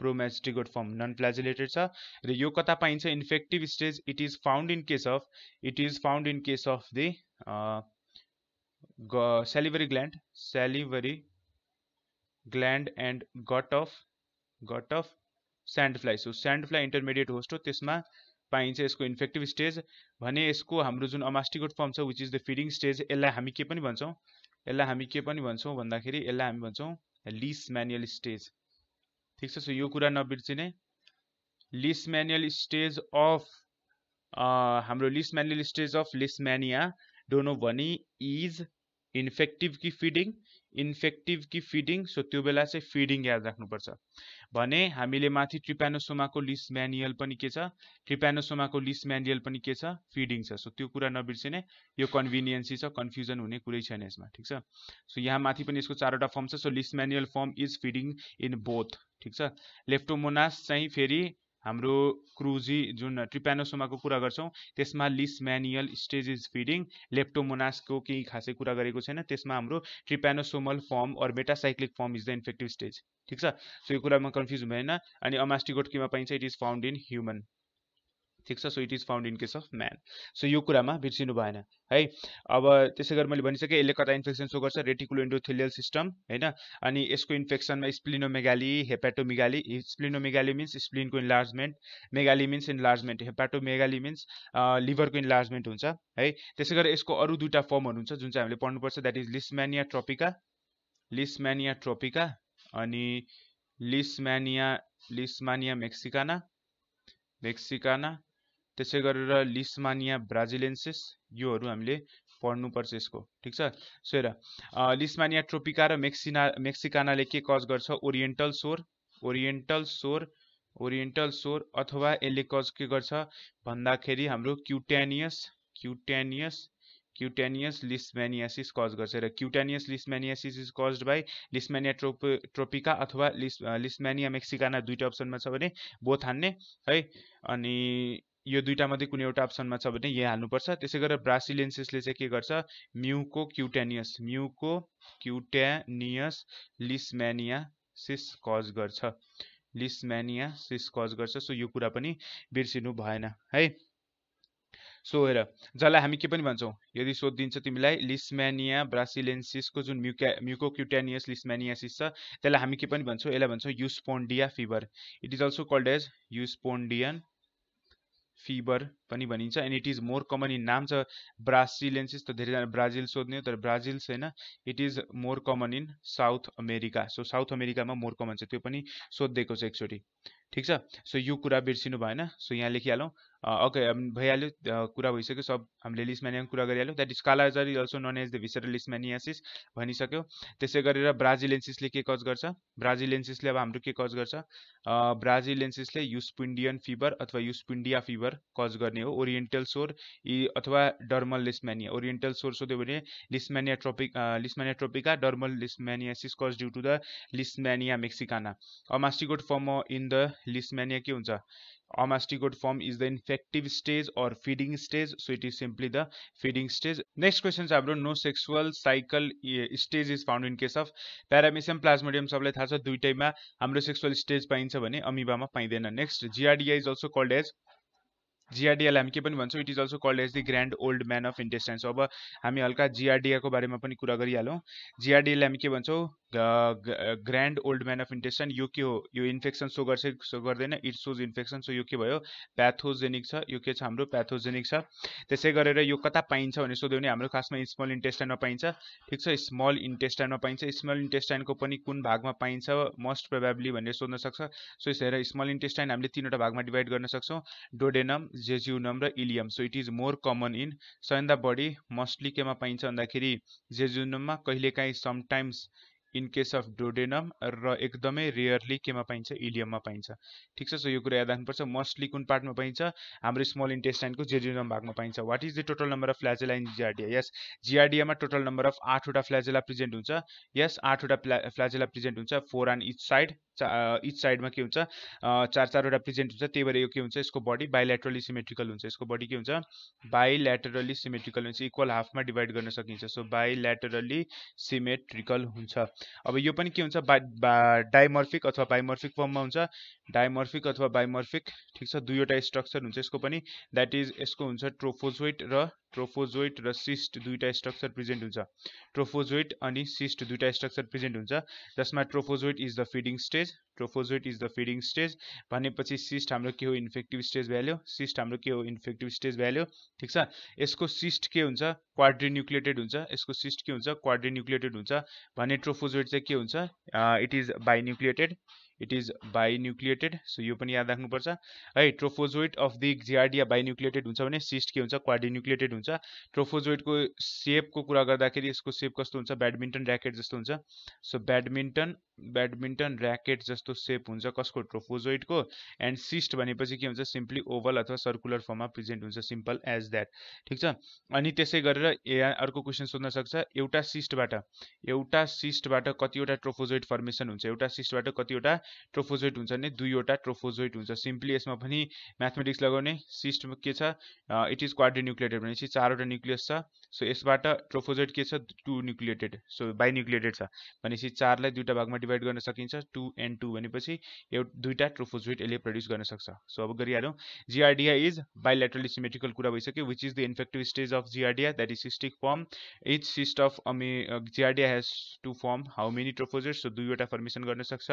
प्रोमास्टिगोट फर्म नन फ्ल्याजिलेटेड छ र यो कता पाइन्छ, infective stage it is found in case of the salivary gland and gut of sand fly. So sand fly intermediate host हो, त्यसमा पाइन्छ यसको इन्फेक्टिभ स्टेज भने। यसको हाम्रो जुन अमास्टिगोट फर्म छ which is the feeding stage, यसलाई हामी के पनि भन्छौँ, भन्दाखेरि यसलाई हामी भन्छौँ लिस्म्यानियल स्टेज। ठिक छ, सो यो कुरा नबिर्सिने, लिस्म्यानियल स्टेज अफ हाम्रो लिस्म्यानियल स्टेज अफ लिस्म्यानिया डोनो भनी इज इन्फेक्टिभ कि फिडिङ। सो त्यो बेला चाहिँ फिडिङ याद राख्नुपर्छ भने हामीले माथि ट्रिप्यानोसोमाको लिस्म्यानियल पनि के छ, फिडिङ छ। सो त्यो कुरा नबिर्सिने, यो कन्भिनियन्सी छ, कन्फ्युजन हुने कुरै छैन यसमा। ठिक छ, सो यहाँ माथि पनि यसको चारवटा फर्म छ। So leishmanial form is feeding in both. ठिक छ, लेप्टोमोनास चाहिँ फेरि हाम्रो क्रुजी जुन ट्रिप्यानोसोमाको कुरा गर्छौँ त्यसमा लिस्म्यानियल स्टेज इज फिडिङ, लेप्टोमोनासको केही खासै कुरा गरेको छैन, त्यसमा हाम्रो ट्रिप्यानोसोमल फर्म और metacyclic form is the infective stage. ठिक छ, सो यो कुरामा कन्फ्युज भएन। अनि अमास्टिगोट केमा पाइन्छ, it is found in human. ठिक छ, so it is found in case of man. So यो कुरामा बिर्सिनु भएन है। अब त्यसै गरी मैले भनिसकेँ यसले कता इन्फेक्सन सो गर्छ, रेटिकुलो एन्डोथेलियल सिस्टम हैन। अनि यसको इन्फेक्सनमा स्प्लिनोमेगाली, हेपाटोमेगाली, स्प्लिनोमेगाली मिन्स स्प्लिनको enlargement, megaly means enlargement, hepatomegaly means लिभरको इन्लार्जमेन्ट हुन्छ है। त्यसै गरी यसको अरू दुईटा फर्महरू हुन्छ जुन चाहिँ हामीले पढ्नुपर्छ, द्याट इज लिस्म्यानिया ट्रोपिका अनि लिस्मानिया मेक्सिकाना त्यसै गरेर लिस्मानिया ब्राजिलेन्सिस योहरू हामीले पढ्नुपर्छ यसको ठीक छ। सो हेर लिस्मानिया ट्रोपिका र मेक्सिकानाले के कज गर्छ ओरिएन्टल सोर अथवा यसले कज के गर्छ भन्दाखेरि हाम्रो क्युटेनियस लिस्मानियासिस कज गर्छ र cutaneous leishmaniasis is caused by leishmania tropica अथवा लिस्मानिया मेक्सिकाना दुईटा अप्सनमा छ भने बोथ हान्ने है। अनि यो दुईटा मध्ये कुनै एउटा अप्सनमा छ भने यहाँ हाल्नुपर्छ। त्यसै गरेर ब्रासिलेन्सिसले चाहिँ के गर्छ म्युको क्युटेनियस लिस्मानियासिस कज गर्छ सो यो कुरा पनि बिर्सिनु भएन है। सो हेर जसलाई हामी के पनि भन्छौँ यदि सोधिदिन्छ तिमीलाई लिस्मानिया ब्रासिलेन्सिसको जुन म्युको क्युटेनियस लिस्मानियासिस छ त्यसलाई हामी के पनि भन्छौँ यसलाई भन्छौँ espundia fever. It is also called as espundian fever पनि भनिन्छ and it is more common in नाम छ ब्रासिलेन्सिस त धेरैजना ब्राजिल सोध्ने हो तर ब्राजिल छैन it is more common in South America. So South अमेरिकामा मोर कमन छ त्यो पनि सोधिदिएको छ एकचोटि ठीक छ। सो यो कुरा बिर्सिनु भएन। सो यहाँ लेखिहालौँ ओके भइहाल्यो कुरा भइसक्यो सब हामीले लिस्मानियाको कुरा गरिहाल्यो that is kala-azar is also known as the visceral leishmaniasis भनिसक्यो। त्यसै गरेर ब्राजिलेन्सिसले के कज गर्छ ब्राजिलेन्सिसले अब हाम्रो के कज गर्छ ब्राजिलेन्सिसले युस्पिन्डियन फिभर अथवा युस्पिन्डिया फिभर कज गर्ने हो। ओरिएन्टल सोर अथवा डर्मल लिस्मानिया ओरिएन्टल सोर सोध्यो भने leishmania tropica dermal leishmaniasis cause due to the leishmania mexicana. Amastigote form in the leishmania के हुन्छ Omastigode form is the infective stage or feeding stage, so it is simply the feeding stage. Next question is हाम्रो no sexual cycle stage is found in case of Paramecium plasmodium सबलाई थाहा छ दुईटैमा हाम्रो sexual stage पाइन्छ भने अमिबामा पाइदैन। Next giardia is also called as जिआरडियालाई हामी के पनि भन्छौँ it is also called as the grand old man of intestine. अब हामी हल्का जिआरडियाको बारेमा पनि कुरा गरिहालौँ। जिआरडियालाई हामी के भन्छौँ grand old man of intestine. यो के हो यो इन्फेक्सन सो गर्छ सो गर्दैन इट सोज इन्फेक्सन। सो यो के भयो प्याथोजेनिक छ यो के छ हाम्रो प्याथोजेनिक छ। त्यसै गरेर यो कता पाइन्छ भने सोध्यो भने हाम्रो खासमा स्मल इन्टेस्टाइनमा पाइन्छ ठिक छ। स्मल इन्टेस्टाइनमा पाइन्छ स्मल इन्टेस्टाइनको पनि कुन भागमा पाइन्छ मोस्ट प्रोबेबली भनेर सोध्न सक्छ। सो यसरी स्मल इन्टेस्टाइन हामीले तीनवटा भागमा डिभाइड गर्न सक्छौँ डोडेनम जेजुनम र ileum. So it is more common in सबैभन्दा बढी मोस्टली केमा पाइन्छ भन्दाखेरि जेजुनममा कहिलेकाहीँ sometimes in case of duodenum र एकदमै रेयरली केमा पाइन्छ इलियममा पाइन्छ ठिक छ। सो यो कुरा याद राख्नुपर्छ मोस्टली कुन पार्टमा पाइन्छ हाम्रो स्मल इन्टेस्टाइनको जेजुनम भागमा पाइन्छ। What is the total number of flagella in giardia यस जिआरडियामा टोटल नम्बर अफ 8वटा फ्ल्याजेला प्रेजेन्ट हुन्छ। यस 8वटा फ्ल्याजेला प्रेजेन्ट हुन्छ 4 अन इच साइड इच साइडमा के हुन्छ 4-4वटा प्रेजेन्ट हुन्छ। त्यही भएर यो के हुन्छ यसको बडी बाइल्याटरली सिमेट्रिकल हुन्छ। यसको बडी के हुन्छ बाइल्याटरली सिमेट्रिकल हुन्छ इक्वल हाफमा डिभाइड गर्न सकिन्छ। सो बाइल्याटरली सिमेट्रिकल हुन्छ। अब यो पनि के हुन्छ डाइमर्फिक अथवा बाइमर्फिक फर्ममा हुन्छ डाइमर्फिक अथवा बाइमर्फिक ठिक छ। दुईवटा स्ट्रक्चर हुन्छ यसको पनि द्याट इज यसको हुन्छ ट्रोफोजोइट र सिस्ट दुईटा स्ट्रक्चर प्रेजेन्ट हुन्छ। ट्रोफोजोइट अनि सिस्ट दुईटा स्ट्रक्चर प्रेजेन्ट हुन्छ जसमा trophozoite is the feeding stage भनेपछि सिस्ट हाम्रो के हो इन्फेक्टिभ स्टेज भ्याल्यु ठिक छ। यसको सिस्ट के हुन्छ क्वाड्रिन्युक्लिएटेड हुन्छ यसको सिस्ट के हुन्छ क्वाड्रिन्युक्लिएटेड हुन्छ भने ट्रोफोजोइट चाहिँ के हुन्छ इट इज बाइन्युक्लिएटेड। सो यो पनि याद राख्नुपर्छ है। ट्रोफोजोइट अफ द जिआरडिया बाइन्युक्लिएटेड हुन्छ भने सिस्ट के हुन्छ क्वाड्रिन्युक्लिएटेड हुन्छ। ट्रोफोजोइटको सेपको कुरा गर्दाखेरि यसको सेप कस्तो हुन्छ ब्याडमिन्टन र्याकेट जस्तो हुन्छ। सो ब्याडमिन्टन र्याकेट जस्तो सेप हुन्छ कसको ट्रोफोजोइटको एन्ड सिस्ट भनेपछि के हुन्छ सिम्पली ओभल अथवा सर्कुलर फर्ममा प्रेजेन्ट हुन्छ सिम्पल एज द्याट ठिक छ। अनि त्यसै गरेर अर्को क्वेसन सोध्न सक्छ एउटा सिस्टबाट कतिवटा ट्रोफोजोइट फर्मेसन हुन्छ एउटा सिस्टबाट कतिवटा ट्रोफोजोइट हुन्छ भने 2वटा ट्रोफोजोइट हुन्छ। सिम्पली यसमा पनि म्याथमेटिक्स लगाउने सिस्टमा के छ इट इज क्वाड्रिन्युक्लिएटेड भनेपछि 4वटा न्युक्लियस छ। सो यसबाट ट्रोफोजोइट के छ 2 न्युक्लिएटेड सो बाइन्युक्लिएटेड छ भनेपछि 4लाई दुईटा भागमा डिभाइड गर्न सकिन्छ 2 and 2 भनेपछि दुईटा ट्रोफोजोइट यसले प्रोड्युस गर्न सक्छ। सो अब गरिहालौँ जिआरडिया इज बाइल्याटरली सिमेट्रिकल कुरा भइसक्यो which is the infective stage of giardia that is cystic form. Each cyst of giardia has to form how many trophozoites so 2वटा फर्मेसन गर्न सक्छ।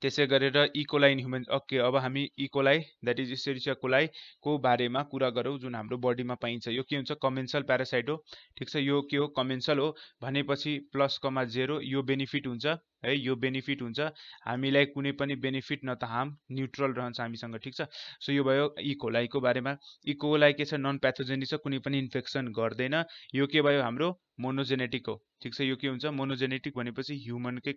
त्यसै गरेर इकोलाई इन ह्युमन ओके अब हामी इकोलाई द्याट इज इसेरिचिया कोलाई को बारेमा कुरा गरौँ जुन हाम्रो बडीमा पाइन्छ। यो के हुन्छ कमेन्सल प्यारासाइट हो ठिक छ। यो के हो कमेन्सल हो भनेपछि +,0 यो बेनिफिट हुन्छ है, यो बेनिफिट हुन्छ हामीलाई कुनै पनि बेनिफिट न त हार्म, न्युट्रल रहन्छ हामीसँग, ठिक छ। सो यो भयो इकोलाईको बारेमा। इकोलाई के छ, नन प्याथोजेनिक छ, कुनै पनि इन्फेक्सन गर्दैन। यो के भयो हाम्रो मोनोजेनेटिक हो, ठिक छ। यो के हुन्छ मोनोजेनेटिक भनेपछि ह्युमनकै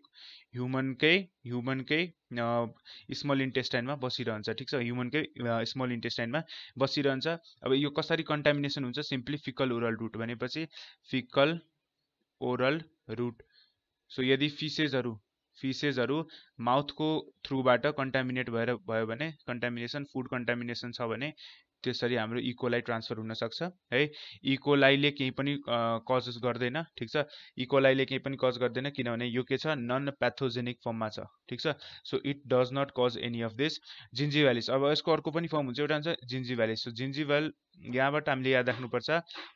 स्मल इन्टेस्टाइनमा बसिरहन्छ, ठिक छ, ह्युमनकै स्मल इन्टेस्टाइनमा बसिरहन्छ। अब यो कसरी कन्टामिनेसन हुन्छ, सिम्पली फिकल ओरल रुट भनेपछि फिकल ओरल रुट। सो यदि फिसेजहरू माउथको थ्रुबाट कन्टामिनेट भएर भयो भने, कन्टामिनेसन फुड कन्टामिनेसन छ भने त्यसरी हाम्रो इकोलाई ट्रान्सफर हुन सक्छ है। इकोलाईले केही पनि कज गर्दैन, ठिक छ। इकोलाईले केही पनि कज गर्दैन किनभने यो के छ, नन प्याथोजेनिक फर्ममा छ, ठिक छ। So it does not cause any of this. Gingivalis, अब यसको अर्को पनि फर्म हुन्छ, एउटा हुन्छ जिन्जिभ्यालिस। सो जिन्जिभल यहाँबाट हामीले याद राख्नुपर्छ,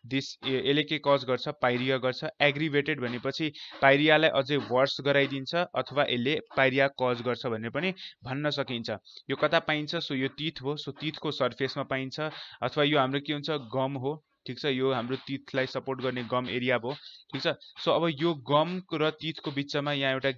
दिस यसले के कज गर्छ, पाइरिया गर्छ। एग्रिभेटेड भनेपछि पाइरियालाई अझै वर्स गराइदिन्छ अथवा यसले पाइरिया कज गर्छ भनेर पनि भन्न सकिन्छ। यो कता पाइन्छ, सो यो टिथ हो, सो टिथको सर्फेसमा पाइन्छ, अथवा यो हाम्रो के हुन्छ, गम हो, ठिक छ। यो हाम्रो टिथलाई सपोर्ट गर्ने गम एरिया भयो, ठिक छ। सो अब यो गम र टिथको बिचमा यहाँ एउटा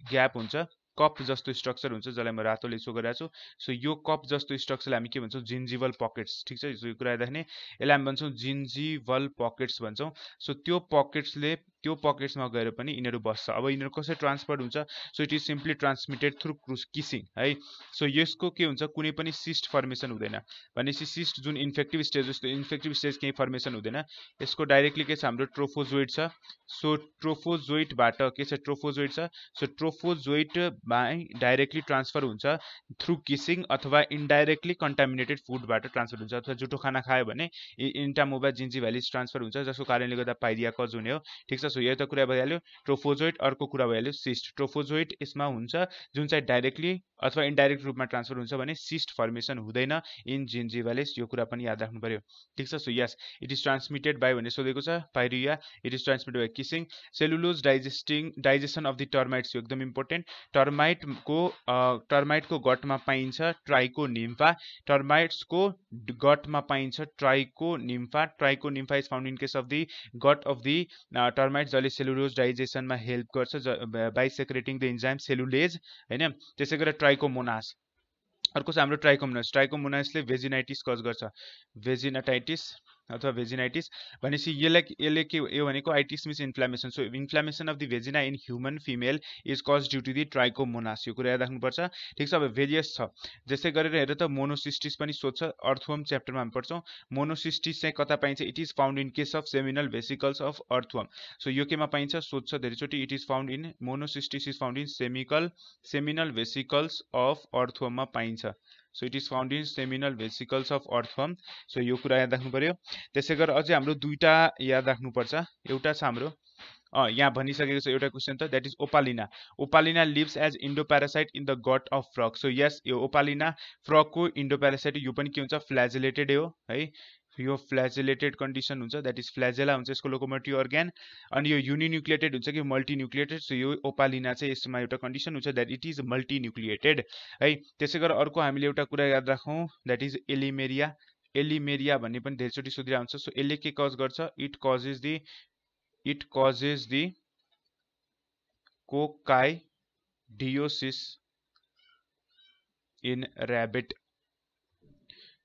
ग्याप हुन्छ, कप जस्तो स्ट्रक्चर हुन्छ, जसलाई म रातोले सो गरिरहेको छु। सो यो कप जस्तो स्ट्रक्चरलाई हामी के भन्छौँ, जिन्जिभल पकेट्स, ठिक छ। यो कुरा हेर्दाखेरि यसलाई हामी भन्छौँ जिन्जिभल पकेट्स भन्छौँ। सो त्यो पकेट्समा गएर पनि यिनीहरू बस्छ। अब यिनीहरू कसरी ट्रान्सफर हुन्छ, so it is simply transmitted through kissing है। सो यसको के हुन्छ, कुनै पनि सिस्ट फर्मेसन हुँदैन भनेपछि सिस्ट जुन इन्फेक्टिभ स्टेज, जस्तो इन्फेक्टिभ स्टेज केही फर्मेसन हुँदैन। यसको डाइरेक्टली के छ, हाम्रो ट्रोफोजोइड छ। सो ट्रोफोजोइडबाट के छ, ट्रोफोजोइड छ। सो ट्रोफोजोइडमा डाइरेक्टली ट्रान्सफर हुन्छ थ्रु किसिङ, अथवा इन्डाइरेक्टली कन्टामिनेटेड फुडबाट ट्रान्सफर हुन्छ, अथवा जुठो खाना खायो भने इन्टामोबा जिन्जिभ्यालिस ट्रान्सफर हुन्छ, जसको कारणले गर्दा पाइरिया कज हुने हो, ठिक छ। सो यो त कुरा भइहाल्यो ट्रोफोजोइड। अर्को कुरा भइहाल्यो सिस्ट। ट्रोफोजोइड यसमा हुन्छ जुन चाहिँ डाइरेक्टली अथवा इन्डाइरेक्ट रूपमा ट्रान्सफर हुन्छ भने सिस्ट फर्मेसन हुँदैन इन जिन्जिभ्यालिस, यो कुरा पनि याद राख्नु पर्यो, ठिक छ। So yes, it is transmitted by भनेर सोधेको छ, pyorrhoea. It is transmitted by kissing. Cellulose digestion of the termites, यो एकदम इम्पोर्टेन्ट। टर्माइटको गटमा पाइन्छ ट्राइकोनिम्फा। टर्माइट्सको गटमा पाइन्छ Trichonympha. Trichonympha is found in case of the gut of the termites, जसले cellulose डाइजेसनमा help गर्छ by सेक्रेटिङ the enzyme cellulase, हैन। त्यसै गरेर trichomonas, अर्को छ हाम्रो ट्राइकोमोनास। ट्राइकोमोनासले भेजिनाइटिस कज गर्छ, भेजिनाटाइटिस अथवा भेजिनाइटिस भनेपछि यसले के यो भनेको, itis means inflammation. So inflammation of the vagina in human female is cause due to the trichomonas, यो कुरा याद राख्नुपर्छ, ठिक छ। अब भेरियस छ, जस्तै गरेर हेर त मोनोसिस्टिस पनि सोध्छ, अर्थवर्म च्याप्टरमा हामी पढ्छौँ। मोनोसिस्टिस चाहिँ कता पाइन्छ, it is found in case of seminal vesicles of earthworm. So यो केमा पाइन्छ, सोध्छ धेरैचोटि, it is found in monocystis is found in seminal vesicles of अर्थवर्ममा पाइन्छ। So it is found in seminal vesicles of earthworm. So यो कुरा याद राख्नु पर्यो। त्यसै गरेर अझै हाम्रो दुईटा याद राख्नुपर्छ। एउटा छ हाम्रो यहाँ भनिसकेको छ एउटा क्वेसन त, that is opalina. Opalina lives as endoparasite in the gut of frog. So yes, यो ओपालिना फ्रगको इन्डोप्यारासाइट, यो पनि के हुन्छ, फ्ल्याजिलेटेड हो है। यो फ्ल्याजिलेटेड कन्डिसन हुन्छ, द्याट इज फ्ल्याजेला हुन्छ यसको लोकोमोटिभ अर्ग्यान। अनि यो युनिन्युक्लिएटेड हुन्छ कि मल्टिन्युक्लिएटेड। सो यो ओपालिना चाहिँ यसमा एउटा कन्डिसन हुन्छ, द्याट इट इज मल्टिन्युक्लिएटेड है। त्यसै गरेर अर्को हामीले एउटा कुरा याद राखौँ, द्याट इज एलिमेरिया। एलिमेरिया भन्ने पनि धेरैचोटि सोधिरहेको हुन्छ। सो यसले के कज गर्छ, it causes the coccidiosis in rabbit।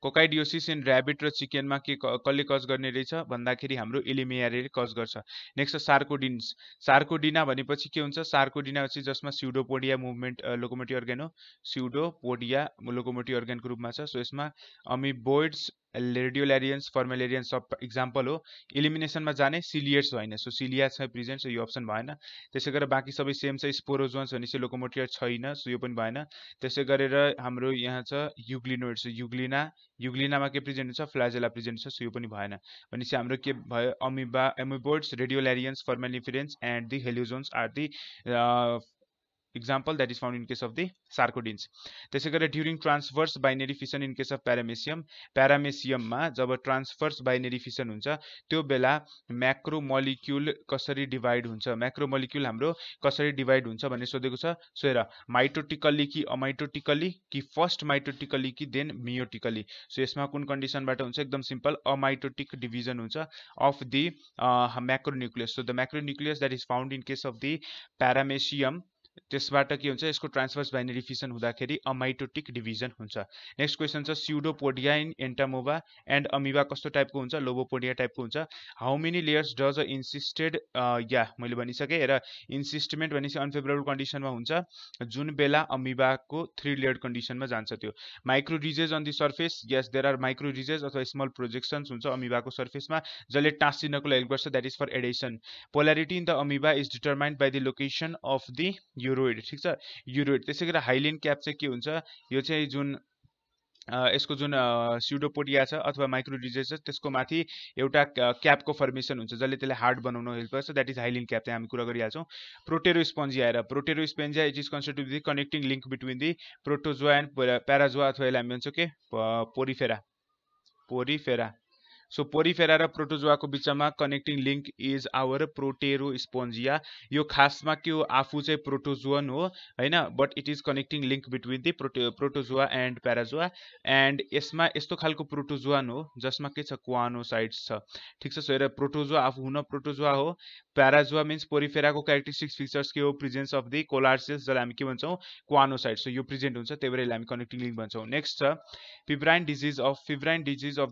Coccidiosis in rabbit र चिकनमा के कसले कज गर्ने रहेछ भन्दाखेरि हाम्रो एलिमेरियाले कज गर्छ। Next sarcodines. सार्कोडिना भनेपछि के हुन्छ, सार्कोडिना चाहिँ जसमा स्युडोपोडिया मुभमेन्ट लोकोमोटिभ अर्ग्यान हो, स्युडोपोडिया लोकोमोटिभ अर्ग्यानको रूपमा छ। सो यसमा अमिबोइड्स, रेडियोल्यारियन्स, फर्मेलेरियन्स सब इक्जाम्पल हो। इलिमिनेसनमा जाने सिलियर्स होइन, सो सिलिया छ प्रेजेन्ट, सो यो अप्सन भएन। त्यसै गरेर बाँकी सबै सेम छ। स्पोरोजोन्स भनेपछि लोकोमोटिभ छैन, सो यो पनि भएन। त्यसै गरेर हाम्रो यहाँ छ युग्लिनोइड्स। युग्लिनामा के प्रेजेन्ट हुन्छ, फ्ल्याजेला प्रेजेन्ट छ, सो यो पनि भएन। भनेपछि हाम्रो के भयो, amoeboids, radiolarians, foraminiferans and the heliozoans are the example that is found in case of the sarcodines। त्यसै गरेर during transverse binary fission in case of paramecium. प्यारामेसियममा जब ट्रान्सभर्स बाइनरी फिसन हुन्छ त्यो बेला म्याक्रोमोलिक्युल कसरी डिभाइड हुन्छ, म्याक्रोमोलिक्युल हाम्रो कसरी डिभाइड हुन्छ भन्ने सोधेको छ। सो हेर, माइटोटिकल्ली कि अमाइटोटिकल्ली कि फर्स्ट माइटोटिकल्ली कि देन मियोटिकल्ली। सो यसमा कुन कन्डिसनबाट हुन्छ, एकदम सिम्पल, अमाइटोटिक डिभिजन हुन्छ of the macronucleus. So the macronucleus that is found in case of the paramecium त्यसबाट के हुन्छ यसको ट्रान्सभर्स बाइनरी फिसन हुँदाखेरि अमाइटोटिक डिभिजन हुन्छ। नेक्स्ट क्वेसन छ pseudopodia in entamoeba and amoeba कस्तो टाइपको हुन्छ, लोबोपोडिया टाइपको हुन्छ। How many layers does a encysted, या मैले भनिसकेँ र इन्सिस्टमेन्ट भनेपछि अनफेभरेबल कन्डिसनमा हुन्छ, जुन बेला अमिबाको 3 लेयर्ड कन्डिसनमा जान्छ त्यो। Micro ridges on the surface, yes there are micro ridges अथवा स्मल प्रोजेक्सन्स हुन्छ अमिबाको सर्फेसमा जसले टाँसिनको लागि हेल्प गर्छ, that is for adhesion. Polarity in the amoeba is determined by the location of the uroid, ठिक छ युरोइड। त्यसै गरी हाइलिन क्याप चाहिँ के हुन्छ, यो चाहिँ जुन यसको जुन स्युडोपोडिया छ अथवा माइक्रो रिजेस छ त्यसको माथि एउटा क्यापको फर्मेसन हुन्छ जसले त्यसलाई हार्ड बनाउन हेल्प गर्छ, द्याट इज हाइलिन क्याप, चाहिँ हामी कुरा गरिहाल्छौँ। प्रोटेरोस्पोन्जिया आएर proterospongia it is considered to be connecting link between the protozoa and parazoa अथवा यसलाई हामी भन्छौँ के पोरिफेरा। सो पोरिफेरा र प्रोटोजोआको बिचमा connecting link is our proterospongia. यो खासमा के हो, आफू चाहिँ प्रोटोजोअन हो हैन, but it is connecting link between the protozoa and parazoa. And यसमा यस्तो खालको प्रोटोजोआन हो जसमा के छ, क्वानोसाइट्स छ, ठिक छ। सो हेर प्रोटोजोआ आफू हुन प्रोटोजोआ हो, प्याराजोआ मिन्स पोरिफेराको क्यारेक्टरिस्टिक्स फिचर्स के हो, presence of the collar cells जसलाई हामी के भन्छौँ, क्वानोसाइट्स। सो यो प्रेजेन्ट हुन्छ, त्यही भएर हामी कनेक्टिङ लिङ्क भन्छौँ। नेक्स्ट छ pebrine disease of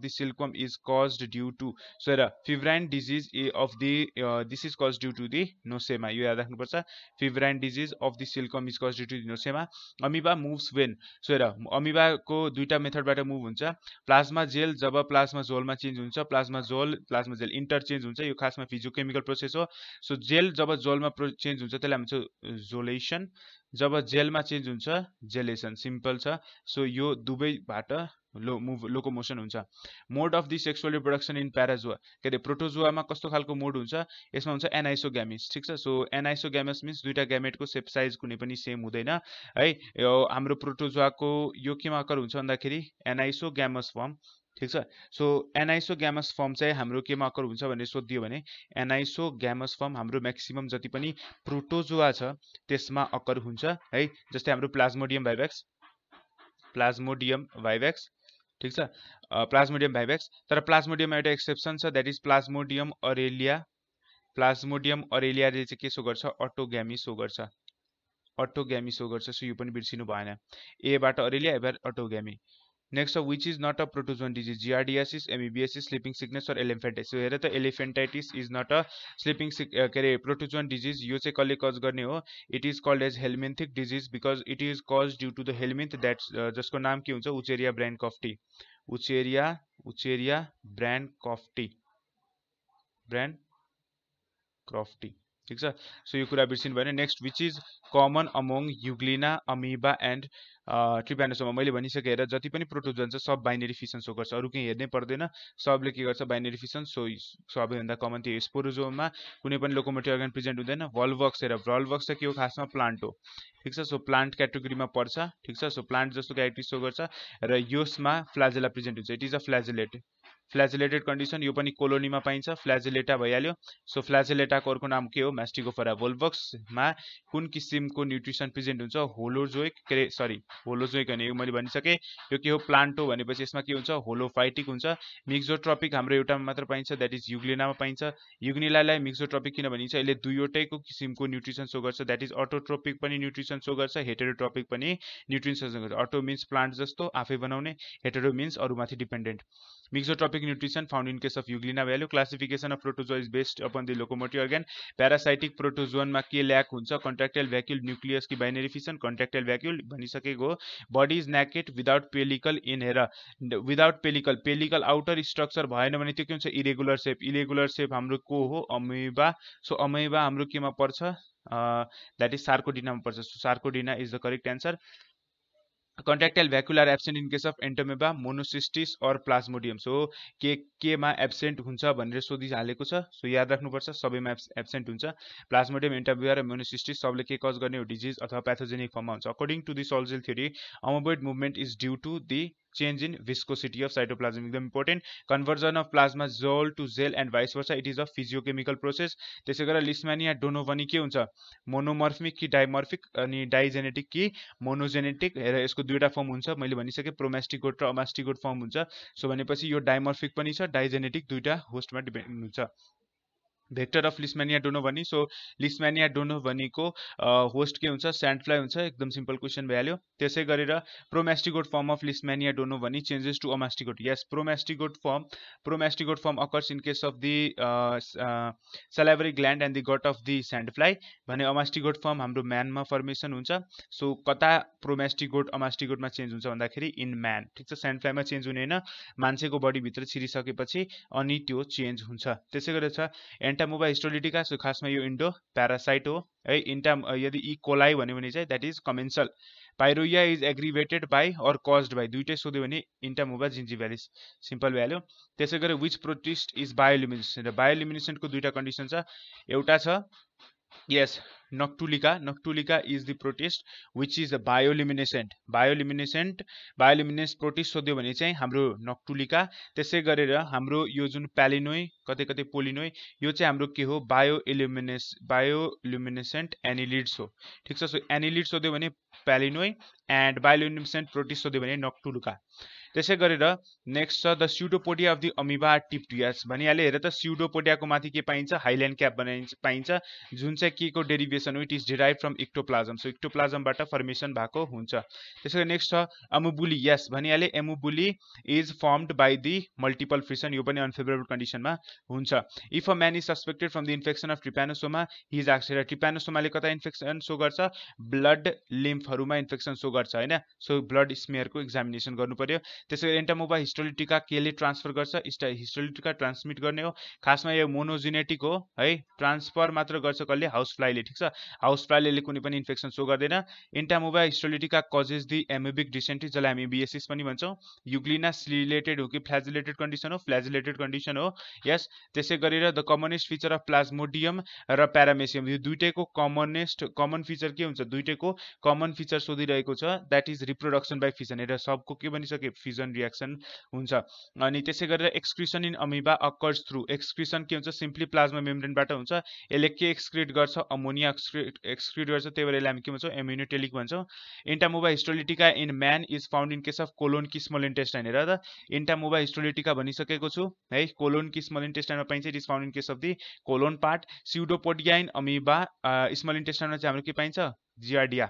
the silkworm is caused due to, so fibrine disease of the this is caused due to the nosema, यो याद राख्नुपर्छ। fibrine disease of the silkworm is caused due to the nosema. amoeba moves when, so amoeba को दुईटा मेथडबाट move हुन्छ। Plasma jail जब plasma जोलमा change हुन्छ, plasma jail interchange हुन्छ, यो खासमा फिजियोकेमिकल प्रोसेस हो। सो जेल जब जोलमा चेन्ज हुन्छ त्यसलाई भन्छ जोलेसन, जब जेलमा चेन्ज हुन्छ जेलेसन, सिम्पल छ। सो यो दुवैबाट लोकोमोसन हुन्छ। Mode of the sexual reproduction in parazoa, के अरे प्रोटोजोआमा कस्तो खालको मोड हुन्छ, यसमा हुन्छ एनाइसोग्यामिस, ठिक छ। सो एनाइसोग्यामिस मिन्स दुईटा ग्यामेटको सेप साइज कुनै पनि सेम हुँदैन है। हाम्रो प्रोटोजोआको यो केमा अकर हुन्छ भन्दाखेरि एनाइसोग्यामस फर्म, ठिक छ। सो एनाइसोग्यामस फर्म चाहिँ हाम्रो केमा अकर हुन्छ भनेर सोधियो भने एनाइसोग्यामस फर्म हाम्रो म्याक्सिमम जति पनि प्रोटोजोआ छ त्यसमा अकर हुन्छ है। जस्तै हाम्रो प्लाज्मोडियम भाइभ्याक्स, ठिक छ, प्लाज्मोडियम भाइभ्याक्स। तर प्लाज्मोडियममा एउटा एक्सेप्सन छ, that is plasmodium aurelia. Plasmodium अरेलियाले चाहिँ के सो गर्छ, अटोग्यामी सो गर्छ, सो यो पनि बिर्सिनु भएन, एबाट अरेलिया एबाट autogamy. Next which is not a protozoan disease, giardiasis, amoebiasis, sleeping sickness और एलिफेन्टाइटिस। हेर त elephantiasis is not a sleeping के अरे प्रोटोजोन डिजिज, यो चाहिँ कसले कज गर्ने हो, it is called as helminthic disease because it is cause due to the helminth that, जसको नाम के हुन्छ उचेरिया ब्रान्डकफ्टी, उचेरिया ब्रान्डकफ्टी, ठिक छ। सो यो कुरा बिर्सिनु भएन। Next which is common among euglena, amoeba and trypanosoma, मैले भनिसकेँ हेर जति पनि प्रोटोजोन छ सब बाइनरी फिसन सो गर्छ, अरू केही हेर्नै पर्दैन, सबले के गर्छ बाइनरी फिसन। सो सबैभन्दा कमन त्यो स्पोरोजोमा कुनै पनि लोकोमोटिभ अर्गन प्रेजेन्ट हुँदैन। भल्भक्स हेर, भल्भक्स चाहिँ के हो, खासमा प्लान्ट हो, ठिक छ। सो प्लान्ट क्याटेगोरीमा पर्छ, ठिक छ। सो प्लान्ट जस्तो क्यारेक्टरिस्टिक सो गर्छ र यसमा फ्ल्याजेला प्रेजेन्ट हुन्छ, इट इज अ फ्ल्याजिलेटेड कन्डिसन, यो पनि कोलोनीमा पाइन्छ, फ्ल्याजिलेटा भइहाल्यो। सो फ्ल्याजिलेटाको अर्को नाम के हो, म्यास्टिगोफोरा। भोल्भक्समा कुन किसिमको न्युट्रिसन प्रेजेन्ट हुन्छ, होलोजोइक भने यो मैले भनिसकेँ, यो के हो प्लान्ट हो भनेपछि यसमा के हुन्छ, होलोफाइटिक हुन्छ। मिक्सोट्रोपिक हाम्रो एउटामा मात्र पाइन्छ, द्याट इज युग्लिनामा पाइन्छ। युग्निलालाई मिक्सोट्रोपिक किन भनिन्छ, यसले दुईवटैको किसिमको न्युट्रिसन सो गर्छ, द्याट इज अटोट्रोपिक पनि न्युट्रिसन सो गर्छ, हेटेरोट्रोपिक पनि न्युट्रिसन सो गर्छ। अटो मिन्स प्लान्ट जस्तो आफै बनाउने, हेटेरो मिन्स अरूमाथि dependent. Mixotropic nutrition found in case of Euglena value. Classification of protozoa is based upon the locomotive organ. Parasitic protozoan मा के ल्याक हुन्छ, contractile vacuole nucleus की binary fission, contractile vacuole भनिसकेको। Body is naked without pellicle in हेर, without pellicle outer structure भएन भने त्यो के हुन्छ, irregular shape हाम्रो को हो, अमेबा। सो अमेबा हाम्रो केमा पर्छ, that is सार्कोडिना मा पर्छ। So sarcodina is the correct answer. Contractile vacuole are absent in case of Entomeba, Monocystis or Plasmodium. So के मा एब्सेन्ट हुन्छ भनेर सोधिहालेको छ, सो याद राख्नुपर्छ सबैमा एब्सेन्ट हुन्छ। प्लाज्मोडियम, एन्टोमेबा र मोनोसिस्टिस सबले के कज गर्ने हो, डिजिज अथवा प्याथोजेनिक फर्ममा हुन्छ। According to the sol gel theory, amoeboid movement is due to the change in viscosity of cytoplasm, एकदम important. Conversion of plasma zole to gel and vice versa, it is a physiochemical process. त्यसै गरेर Leishmania डोनोभनी के हुन्छ, मोनोमर्फिक कि डाइमर्फिक, अनि digenetic कि monogenetic. हेर यसको दुईटा फर्म हुन्छ, मैले भनिसकेँ प्रोमास्टिगोट र अमास्टिगोट फर्म हुन्छ। सो भनेपछि यो डाइमर्फिक पनि छ, डाइजेनेटिक, दुईटा होस्टमा डिपेन्ड हुन्छ। Vector of leishmania donovani. So leishmania डोनोभनीको होस्ट के हुन्छ स्यान्डफ्लाई हुन्छ, एकदम सिम्पल क्वेसन भइहाल्यो। त्यसै गरेर promastigote form of leishmania donovani changes to amastigote. Yes, promastigote form occurs in case of the salivary gland and the gut of the sandfly भने amastigote form हाम्रो म्यानमा फर्मेसन हुन्छ। सो कता प्रोमास्टिगोट अमास्टिगोटमा चेन्ज हुन्छ भन्दाखेरि in man, ठिक छ, स्यान्डफ्लाईमा change हुने होइन, मान्छेको बडीभित्र छिरिसकेपछि अनि त्यो चेन्ज हुन्छ। त्यसै गरेर छ एन्टामोबा हिस्टोलिटिका। सो खासमा यो इन्डो प्यारासाइट हो है। यदि ई कोलाई भन्यो भने चाहिँ that is commensal. Pyorrhoea is aggravated by or caused by, दुइटै सोध्यो भने इन्टामोबा जिन्जिभ्यालिस, सिम्पल भ्याल्यु। त्यसै गरेर विच प्रोटिस्ट इज बायोल्युमिनेसेन्ट। र बायोल्युमिनेसेन्टको दुईटा कन्डिसन छ, एउटा छ yes noctiluca. Noctiluca is the protist which is bioluminescent. Bioluminescent protist सोध्यो भने चाहिँ हाम्रो नक्टुलिका। त्यसै गरेर हाम्रो यो जुन प्यालिनोइ कतै कतै पोलिनोइ यो चाहिँ हाम्रो के हो बायोल्युमिनेसेन्ट एनिलिड्स हो, ठिक छ। सो एनिलिड सोध्यो भने प्यालिनोइ एन्ड बायोल्युमिनेसेन्ट प्रोटिस्ट सोध्यो भने नक्टुलिका। त्यसै गरेर नेक्स्ट छ the pseudopodia of the amoeba tipped. Yes भनिहाले, हेर त स्युडोपोडियाको माथि के पाइन्छ हाइल्यान्ड क्याप पाइन्छ जुन चाहिँ के को डेरिभेसन हो, it is derive from ectoplasm. So इक्टोप्लाजमबाट फर्मेसन भएको हुन्छ। त्यसै गरी नेक्स्ट छ अमुबुली। यस भनिहाले amoebulae is formed by the multiple fission, यो पनि अनफेभरेबल कन्डिसनमा हुन्छ। If a man is suspected from the infection of trypanosoma he is आक्सेड। ट्रिप्यानोसोमाले कता इन्फेक्सन सो गर्छ, ब्लड लिम्फहरूमा इन्फेक्सन सो गर्छ होइन। सो ब्लड स्मेयरको एक्जामिनेसन गर्नु पर्यो। त्यसै गरी एन्टामोबा हिस्टोलिटिका केले ट्रान्सफर गर्छ, हिस्टोलिटिका ट्रान्समिट गर्ने हो। खासमा यो मोनोजेनेटिक हो है, ट्रान्सफर मात्र गर्छ कसले, हाउस फ्लाईले, ठिक छ। हाउस फ्लाईले कुनै पनि इन्फेक्सन सो गर्दैन। Entamoeba histolytica causes the amoebic dysentery, जसलाई हामी बिएसएस पनि भन्छौँ। युग्लिना रिलेटेड हो कि फ्ल्याजिलेटेड कन्डिसन हो, फ्ल्याजिलेटेड कन्डिसन हो। यस, त्यसै गरेर the commonest feature of Plasmodium र प्यारामेसियम, यो दुइटैको कमन फिचर के हुन्छ, दुइटैको कमन फिचर सोधिरहेको छ, that is reproduction by fission. हेर सबको के भनिसके, फिजन रियाक्सन हुन्छ। अनि त्यसै गरेर एक्सक्रिसन इन अमिबा अकर्स थ्रु, एक्सक्रिसन के हुन्छ, सिम्पली प्लाज्मा मेम्ब्रेनबाट हुन्छ। यसले के एक्सक्रिट गर्छ, अमोनिया एक्सक्रिट गर्छ, त्यही भएर यसलाई हामी के भन्छौँ, इम्युनोटेलिक भन्छौँ। Entamoeba histolytica in man is found in case of colon कि स्मल इन्टेस्टाइन। हेर त एन्टामोबा हिस्टोलिटिका भनिसकेको छु है, कोलोन कि स्मल इन्टेस्टाइनमा पाइन्छ, it is found in case of the colon part. Pseudopodia in amoeba small इन्टेस्टाइनमा चाहिँ हाम्रो के पाइन्छ, जियार्डिया।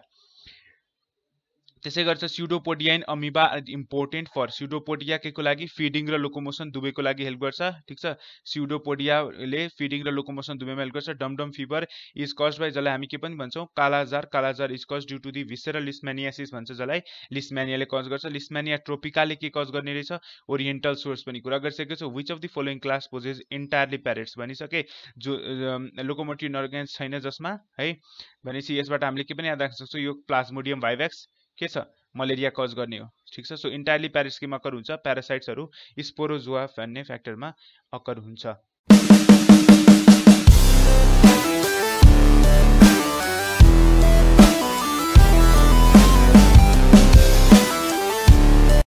त्यसै गर्छ pseudopodia in amoeba important for, pseudopodia के को लागि, फिडिङ र लोकोमोसन दुवैको लागि हेल्प गर्छ, ठिक छ। स्युडोपोडियाले फिडिङ र लोकोमोसन दुवैमा हेल्प गर्छ। Dumdum fever is caused by, जसलाई हामी के पनि भन्छौँ kala azar. Kala azar is caused due to the visceral leishmaniasis भन्छ, जसलाई लिस्मेनियाले कज गर्छ। लिस्मेनिया ट्रोपिकाले के कज गर्ने रहेछ, ओरिएन्टल सोर्स पनि कुरा गरिसकेको छ। Which of the following class possess entirely parasites भनिसके, जो लोकोमोटिभ अर्गेन्स छैन जसमा है, भनेपछि यसबाट हामीले के पनि याद राख्न सक्छौँ, यो प्लाज्मोडियम भाइभ्याक्स के छ, मलेरिया कज गर्ने हो, ठिक छ। सो इन्टायरली प्यारेट्स केमा अकर हुन्छ, प्यारासाइट्सहरू स्पोरोजोआ भन्ने फ्याक्टरमा अकर हुन्छ।